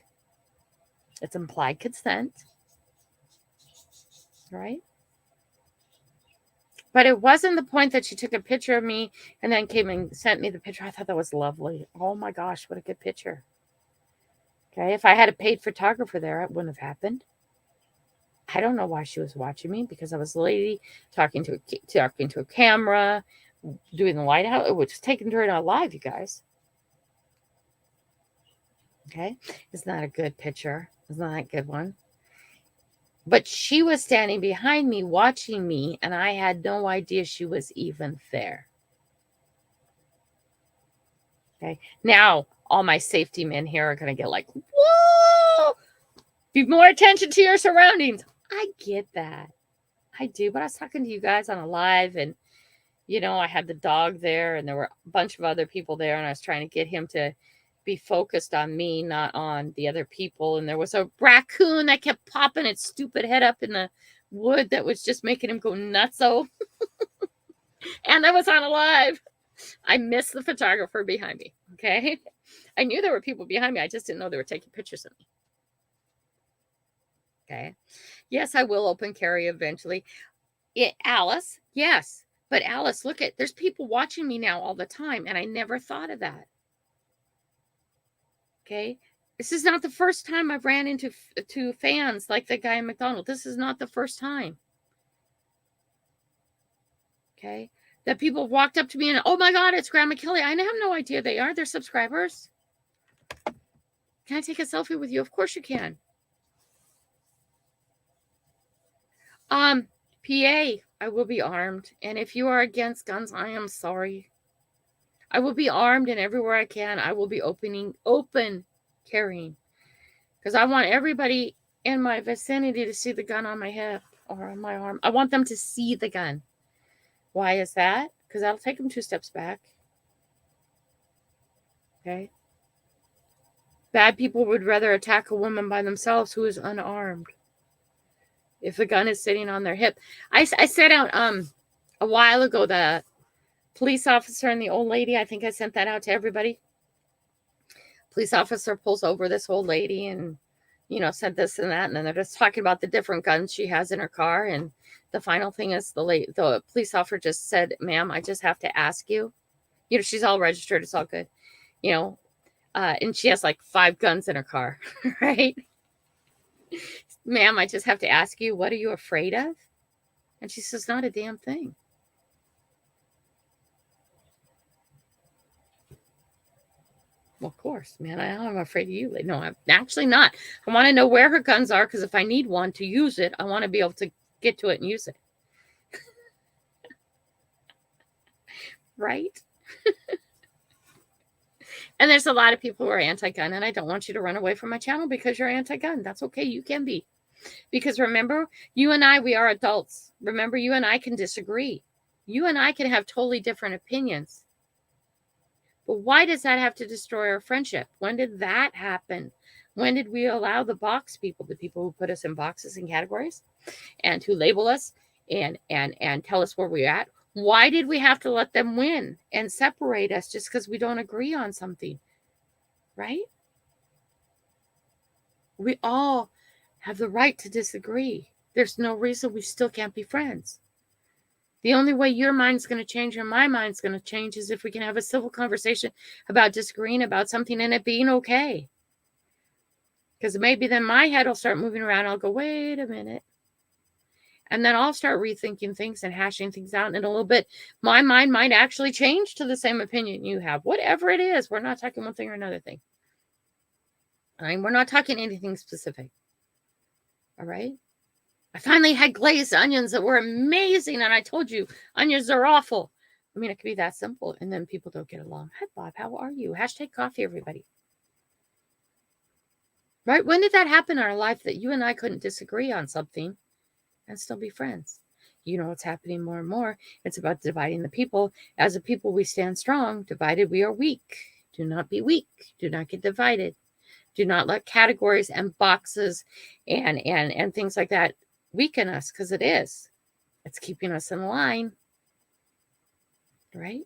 it's implied consent. Right? But it wasn't the point that she took a picture of me and then came and sent me the picture. I thought that was lovely. Oh my gosh, what a good picture. Okay, if I had a paid photographer there, it wouldn't have happened. I don't know why she was watching me, because I was a lady talking to a camera, doing the lighthouse. It was taken during our live, you guys. Okay, it's not a good picture. It's not a good one. But she was standing behind me watching me, and I had no idea she was even there. Okay. Now, all my safety men here are going to get like, whoa! Be more attention to your surroundings. I get that. I do. But I was talking to you guys on a live, and, I had the dog there, and there were a bunch of other people there, and I was trying to get him to be focused on me, not on the other people. And there was a raccoon that kept popping its stupid head up in the wood that was just making him go nutso. And I was on a live. I missed the photographer behind me. Okay. I knew there were people behind me. I just didn't know they were taking pictures of me. Okay. Yes, I will open carry eventually. Alice, yes. But Alice, look there's people watching me now all the time, and I never thought of that. Okay. This is not the first time I've ran into fans like the guy in McDonald's. This is not the first time. Okay. That people walked up to me and, oh my God, it's Grandma Kelly. I have no idea they are. They're subscribers. Can I take a selfie with you? Of course you can. PA, I will be armed. And if you are against guns, I am sorry. I will be armed, and everywhere I can, I will be open carrying. Because I want everybody in my vicinity to see the gun on my hip or on my arm. I want them to see the gun. Why is that? Because that'll take them 2 steps back. Okay? Bad people would rather attack a woman by themselves who is unarmed. If the gun is sitting on their hip. I sent out a while ago the police officer and the old lady. I think I sent that out to everybody. Police officer pulls over this old lady and, said this and that. And then they're just talking about the different guns she has in her car. And the final thing is the police officer just said, ma'am, I just have to ask you. She's all registered. It's all good. And she has like 5 guns in her car, right? Ma'am, I just have to ask you, what are you afraid of? And she says, not a damn thing. Well, of course, man, I'm afraid of you. No, I'm actually not. I want to know where her guns are, because if I need one to use it, I want to be able to get to it and use it. Right? And there's a lot of people who are anti-gun, and I don't want you to run away from my channel because you're anti-gun. That's okay. You can be. Because remember, you and I, we are adults. Remember, you and I can disagree. You and I can have totally different opinions. But why does that have to destroy our friendship? When did that happen? When did we allow the box people, the people who put us in boxes and categories and who label us and tell us where we're at? Why did we have to let them win and separate us just because we don't agree on something? Right? We all have the right to disagree. There's no reason we still can't be friends. The only way your mind's going to change and my mind's going to change is if we can have a civil conversation about disagreeing about something and it being okay. Because maybe then my head will start moving around. I'll go, wait a minute. And then I'll start rethinking things and hashing things out. And in a little bit, my mind might actually change to the same opinion you have. Whatever it is, we're not talking one thing or another thing. All right? We're not talking anything specific. All right? I finally had glazed onions that were amazing. And I told you, onions are awful. I mean, it could be that simple. And then people don't get along. Hi, Bob. How are you? Hashtag coffee, everybody. Right? When did that happen in our life that you and I couldn't disagree on something and still be friends? You know what's happening more and more. It's about dividing the people. As a people, we stand strong. Divided, we are weak. Do not be weak. Do not get divided. Do not let categories and boxes and things like that weaken us, because it is. It's keeping us in line. Right?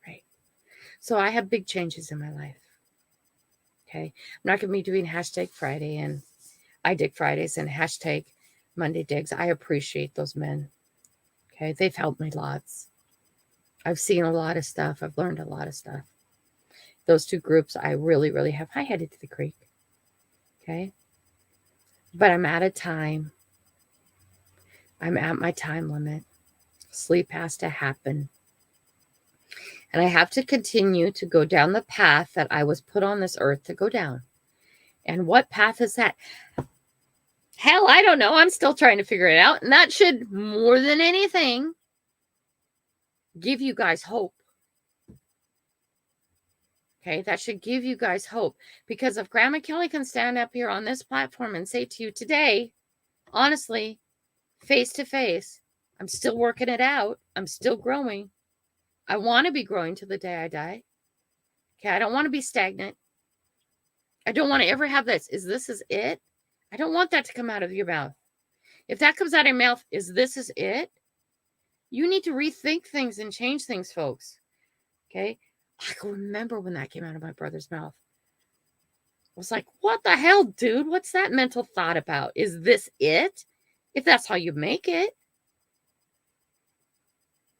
Right. So I have big changes in my life. Okay. I'm not going to be doing hashtag Friday and I dig Fridays and hashtag Monday digs. I appreciate those men. Okay. They've helped me lots. I've seen a lot of stuff. I've learned a lot of stuff. Those two groups, I really, really have. I headed to the creek. Okay. But I'm out of time. I'm at my time limit. Sleep has to happen. And I have to continue to go down the path that I was put on this earth to go down. And what path is that? Hell, I don't know. I'm still trying to figure it out. And that should, more than anything, give you guys hope. Okay, that should give you guys hope. Because if Grandma Kelly can stand up here on this platform and say to you today, honestly, face to face, I'm still working it out. I'm still growing. I want to be growing till the day I die. Okay, I don't want to be stagnant. I don't want to ever have this. This is it? I don't want that to come out of your mouth. If that comes out of your mouth, this is it? You need to rethink things and change things, folks. Okay? I can remember when that came out of my brother's mouth. I was like, what the hell, dude? What's that mental thought about? Is this it? If that's how you make it.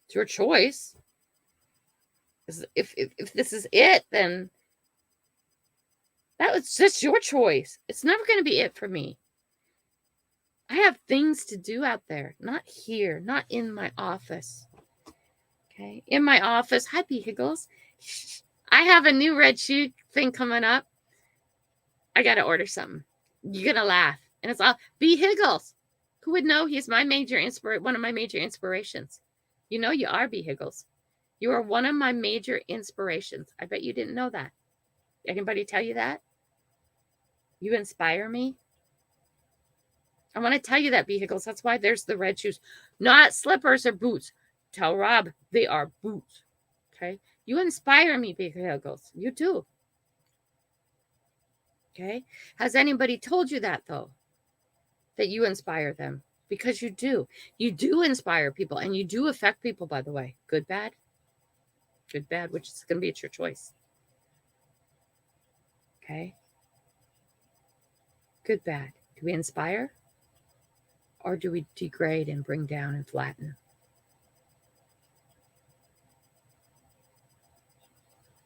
It's your choice. If this is it, then that was just your choice. It's never going to be it for me. I have things to do out there, not here, not in my office. Okay, in my office. Hi, Higgles. I have a new red shoe thing coming up. I got to order something. You're going to laugh. And it's all B. Higgles. Who would know he's my major one of my major inspirations? You know you are, B. Higgles. You are one of my major inspirations. I bet you didn't know that. Anybody tell you that? You inspire me. I want to tell you that, B. Higgles. That's why there's the red shoes. Not slippers or boots. Tell Rob they are boots. Okay? You inspire me, B. Higgles. You do. Okay? Has anybody told you that, though? That you inspire them? Because you do. You do inspire people, and you do affect people, by the way. Good, bad? Good, bad, which is going to be at your choice. Okay? Good, bad. Do we inspire? Or do we degrade and bring down and flatten?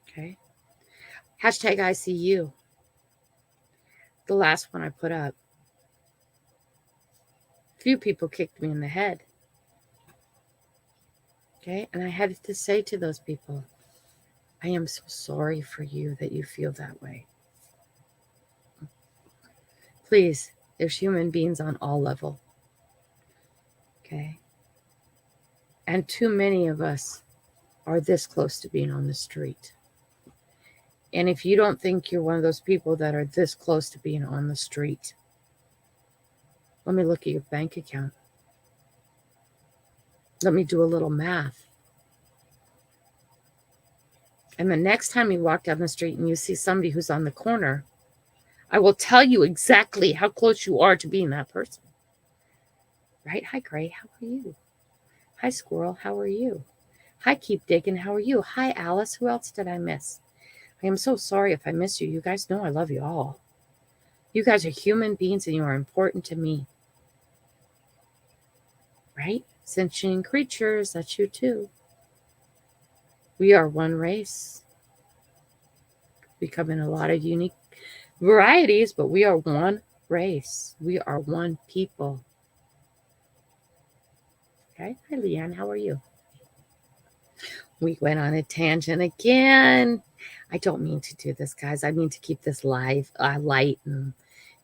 Okay? Hashtag I see you. The last one I put up. Few people kicked me in the head. Okay? And I had to say to those people, I am so sorry for you that you feel that way. Please, there's human beings on all levels. Okay? And too many of us are this close to being on the street. And if you don't think you're one of those people that are this close to being on the street, let me look at your bank account. Let me do a little math. And the next time you walk down the street and you see somebody who's on the corner, I will tell you exactly how close you are to being that person. Right? Hi, Gray. How are you? Hi, Squirrel. How are you? Hi, Keep Digging. How are you? Hi, Alice. Who else did I miss? I am so sorry if I miss you. You guys know I love you all. You guys are human beings and you are important to me. Right? Sentient creatures, that's you too. We are one race. We come in a lot of unique varieties, but we are one race. We are one people. Okay? Hi, Leanne. How are you? We went on a tangent again. I don't mean to do this, guys. I mean to keep this light and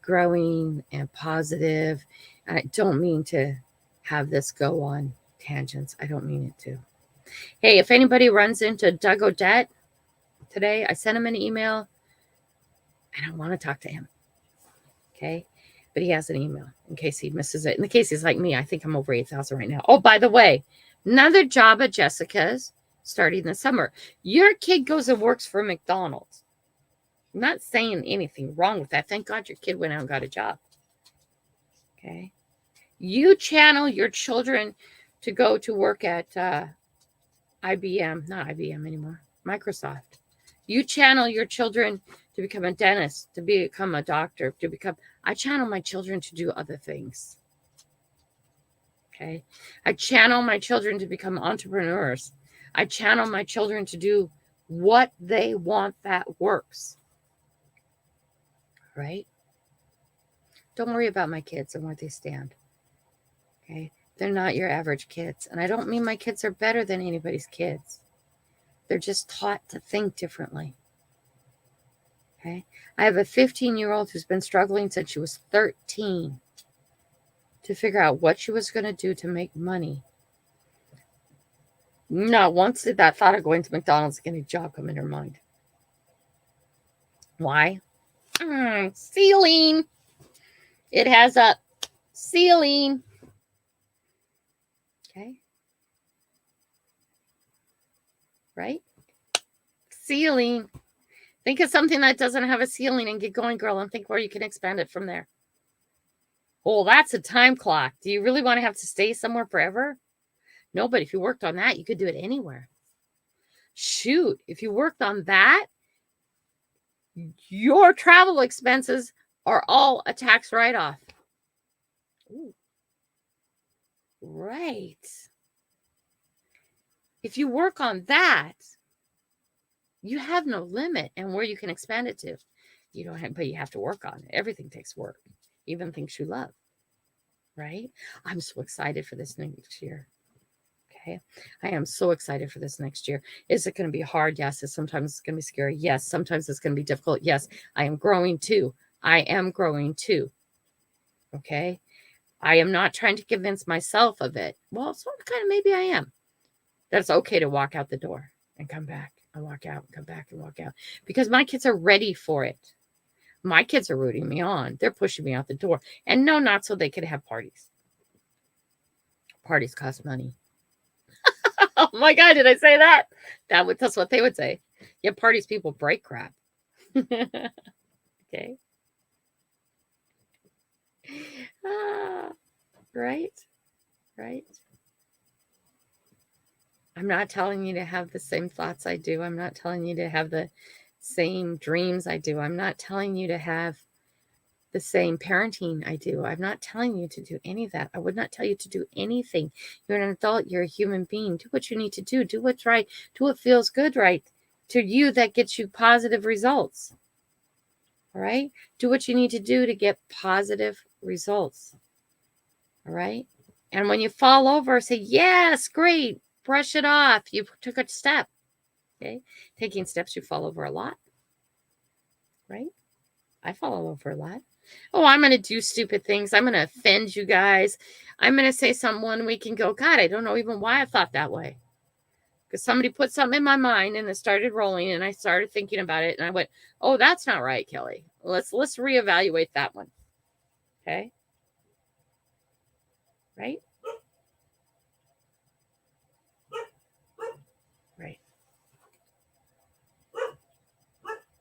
growing and positive. And I don't mean to have this go on tangents. I don't mean it to. Hey, if anybody runs into Doug Odette today, I sent him an email and I want to talk to him. Okay? But he has an email in case he misses it. In case he's like me, I think I'm over 8,000 right now. Oh, by the way, another job at Jessica's starting this summer. Your kid goes and works for McDonald's. I'm not saying anything wrong with that. Thank God your kid went out and got a job. Okay? You channel your children to go to work at IBM, not IBM anymore, Microsoft. You channel your children to become a dentist, to become a doctor, I channel my children to do other things. Okay? I channel my children to become entrepreneurs. I channel my children to do what they want that works. Right? Don't worry about my kids and where they stand. Okay? They're not your average kids. And I don't mean my kids are better than anybody's kids. They're just taught to think differently. Okay? I have a 15-year-old who's been struggling since she was 13 to figure out what she was going to do to make money. Not once did that thought of going to McDonald's getting a job come in her mind. Why? Ceiling. It has a ceiling. Okay. Right? Ceiling. Think of something that doesn't have a ceiling and get going, girl, and think where you can expand it from there. Oh, that's a time clock. Do you really want to have to stay somewhere forever? No, but if you worked on that, you could do it anywhere. Shoot, if you worked on that, your travel expenses are all a tax write-off. Ooh. Right. If you work on that, you have no limit and where you can expand it to. You don't have, but you have to work on it. Everything takes work, even things you love. Right? I'm so excited for this next year. Okay. I am so excited for this next year. Is it going to be hard? Yes. Sometimes it's going to be scary. Yes. Sometimes it's going to be difficult. Yes. I am growing too. I am growing too. Okay. I am not trying to convince myself of it. Well, so kind of maybe I am. That it's okay to walk out the door and come back and walk out and come back and walk out because my kids are ready for it. My kids are rooting me on. They're pushing me out the door. And no, not so they could have parties. Parties cost money. Oh my God, did I say that? That's what they would say. Yeah, parties, people break crap. Okay. Right? Right? I'm not telling you to have the same thoughts I do. I'm not telling you to have the same dreams I do. I'm not telling you to have the same parenting I do. I'm not telling you to do any of that. I would not tell you to do anything. You're an adult. You're a human being. Do what you need to do. Do what's right. Do what feels good right to you that gets you positive results. All right? Do what you need to do to get positive results. All right? And when you fall over, say, yes, great. Brush it off. You took a step. Okay? Taking steps, you fall over a lot. Right? I fall over a lot. Oh, I'm going to do stupid things. I'm going to offend you guys. I'm going to say something 1 week and go, God, I don't know even why I thought that way. because somebody put something in my mind and it started rolling and I started thinking about it and I went, oh, that's not right, Kelly. Let's reevaluate that one. Okay. Right? Right.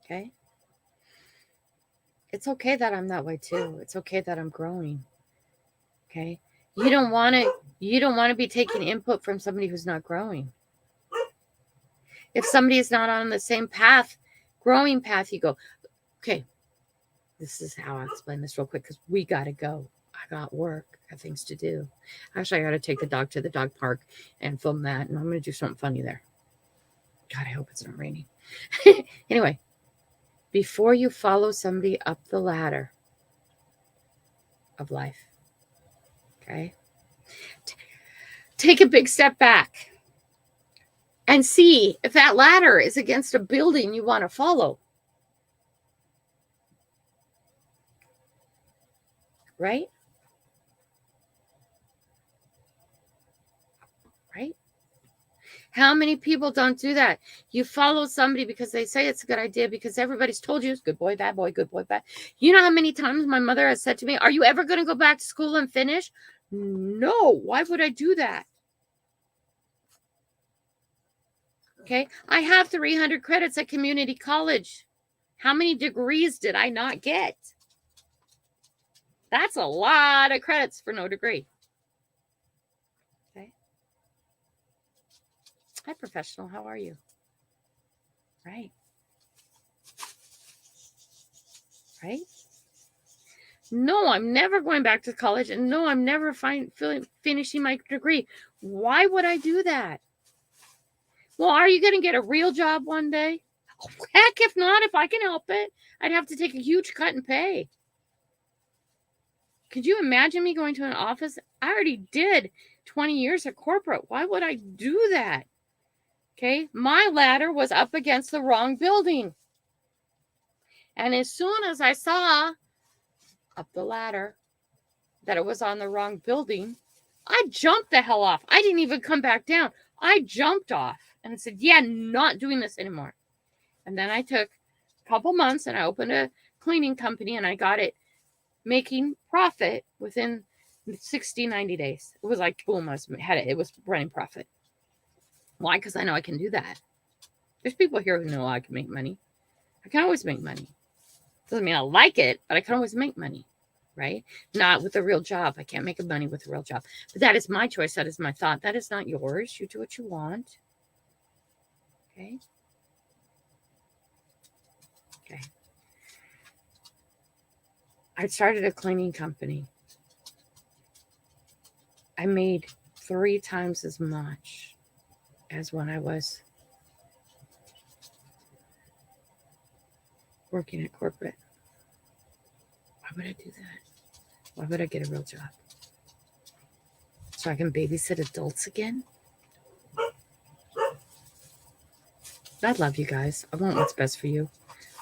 Okay. It's okay that I'm that way too. It's okay that I'm growing. Okay. You don't want to be taking input from somebody who's not growing. If somebody is not on the same path, growing path, you go, okay, this is how I'll explain this real quick because we got to go. I got work. I got things to do. Actually, I got to take the dog to the dog park and film that. And I'm going to do something funny there. God, I hope it's not raining. Anyway, before you follow somebody up the ladder of life, okay, take a big step back and see if that ladder is against a building you want to follow. Right? Right? How many people don't do that? You follow somebody because they say it's a good idea because everybody's told you it's good boy, bad boy, good boy, bad. You know how many times my mother has said to me, are you ever going to go back to school and finish? No. Why would I do that? Okay. I have 300 credits at community college. How many degrees did I not get? That's a lot of credits for no degree. Okay. Hi, professional. How are you? Right. Right? No, I'm never going back to college. And no, I'm never finishing my degree. Why would I do that? Well, are you going to get a real job one day? Oh, heck, if not, if I can help it, I'd have to take a huge cut in pay. Could you imagine me going to an office? I already did 20 years of corporate. Why would I do that? Okay, my ladder was up against the wrong building. And as soon as I saw up the ladder that it was on the wrong building, I jumped the hell off. I didn't even come back down. I jumped off and said, yeah, not doing this anymore. And then I took a couple months and I opened a cleaning company and I got it making profit within 60, 90 days. It was like, boom, it was running profit. Why? Because I know I can do that. There's people here who know I can make money. I can always make money. Doesn't mean I like it, but I can always make money, right? Not with a real job. I can't make money with a real job. But that is my choice. That is my thought. That is not yours. You do what you want. Okay? Okay. I started a cleaning company. I made 3 times as much as when I was working at corporate. Why would I do that? Why would I get a real job? So I can babysit adults again? I love you guys. I want what's best for you.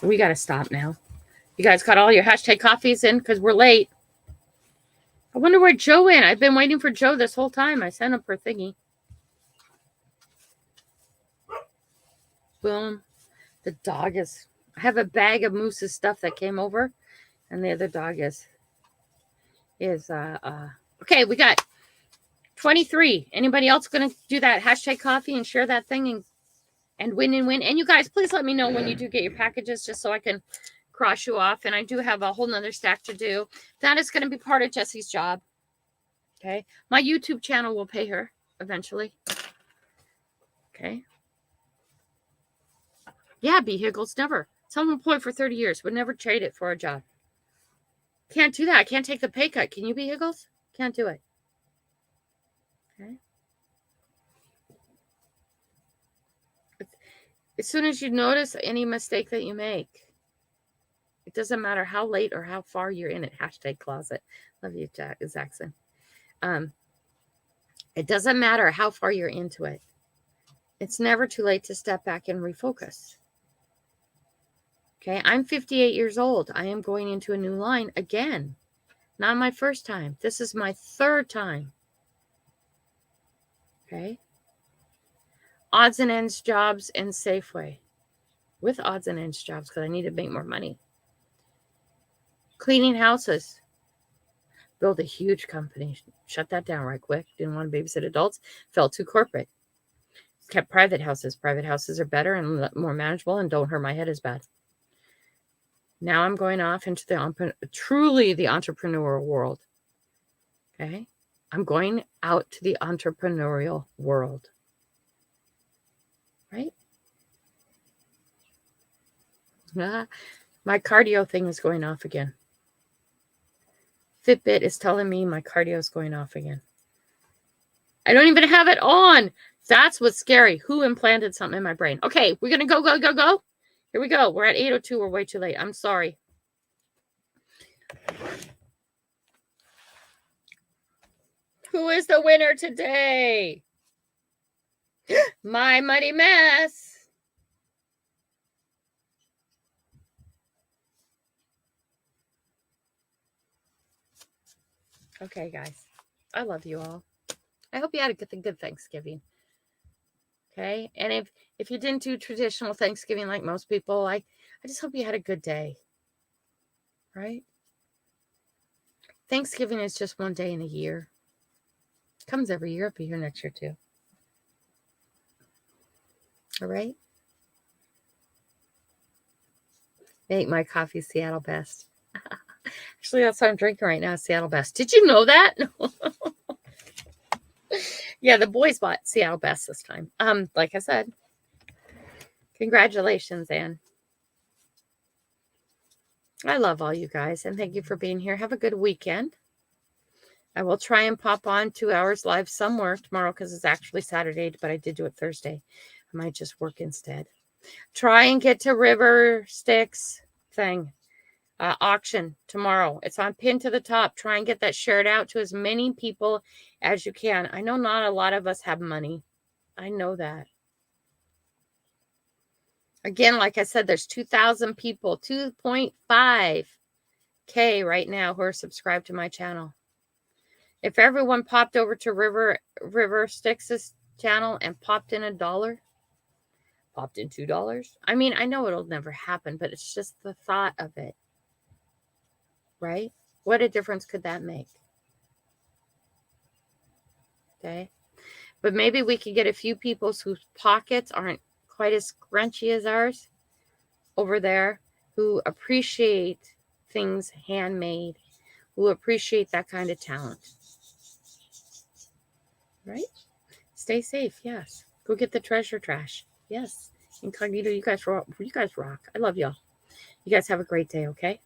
We got to stop now. You guys got all your hashtag coffees in because we're late. I wonder where Joe went. I've been waiting for Joe this whole time. I sent him her thingy. Boom. The dog is... I have a bag of Moose's stuff that came over. And the other dog is okay, we got 23. Anybody else going to do that hashtag coffee and share that thing and win and win? And you guys, please let me know when you do get your packages just so I can cross you off. And I do have a whole nother stack to do. That is going to be part of Jessie's job. Okay. My YouTube channel will pay her eventually. Okay. Yeah, vehicles never. Self-employed for 30 years. Would never trade it for a job. Can't do that. I can't take the pay cut. Can you, vehicles? Can't do it. Okay. As soon as you notice any mistake that you make, it doesn't matter how late or how far you're in it. Hashtag closet. Love you, Jackson. It doesn't matter how far you're into it. It's never too late to step back and refocus. Okay, I'm 58 years old. I am going into a new line again. Not my first time. This is my 3rd time. Okay. odds and ends jobs and Safeway. With odds and ends jobs because I need to make more money. Cleaning houses. Build a huge company. Shut that down right quick. Didn't want to babysit adults. Felt too corporate. Kept private houses. Private houses are better and more manageable and don't hurt my head as bad. Now I'm going off into truly the entrepreneurial world. Okay? I'm going out to the entrepreneurial world. Right? My cardio thing is going off again. Fitbit is telling me my cardio is going off again. I don't even have it on. That's what's scary. Who implanted something in my brain? Okay, we're going to go. Here we go. We're at 8:02. We're way too late. I'm sorry. Who is the winner today? My Muddy Mess. Okay, guys. I love you all. I hope you had a good Thanksgiving. Okay? And if you didn't do traditional Thanksgiving like most people, I just hope you had a good day. Right? Thanksgiving is just one day in a year. It comes every year. I'll be here next year too. All right? Make my coffee Seattle best. Actually, that's what I'm drinking right now, Seattle Best. Did you know that? Yeah, the boys bought Seattle Best this time. Like I said, congratulations, Anne. I love all you guys, and thank you for being here. Have a good weekend. I will try and pop on 2 hours live somewhere tomorrow because it's actually Saturday, but I did do it Thursday. I might just work instead. Try and get to River Styx thing. Auction tomorrow. It's on pinned to the top. Try and get that shared out to as many people as you can. I know not a lot of us have money. I know that. Again, like I said, there's 2,000 people, 2.5K right now who are subscribed to my channel. If everyone popped over to River Styx's channel and popped in $1, popped in $2, I mean, I know it'll never happen, but it's just the thought of it. Right? What a difference could that make? Okay. But maybe we could get a few people whose pockets aren't quite as scrunchy as ours over there, who appreciate things handmade, who appreciate that kind of talent. Right? Stay safe. Yes. Go get the treasure trash. Yes. Incognito, you guys rock. I love y'all. You guys have a great day, okay?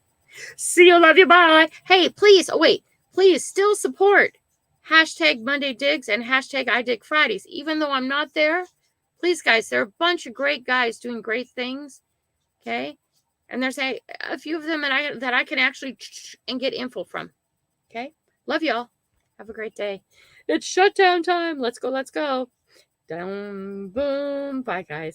See you, love you, bye. Hey, please, please still support hashtag Monday Digs and hashtag I Dig Fridays. Even though I'm not there, please, guys, there are a bunch of great guys doing great things, okay? And there's a few of them that I can actually and get info from, okay? Love y'all. Have a great day. It's shutdown time. Let's go. Down, boom. Bye, guys.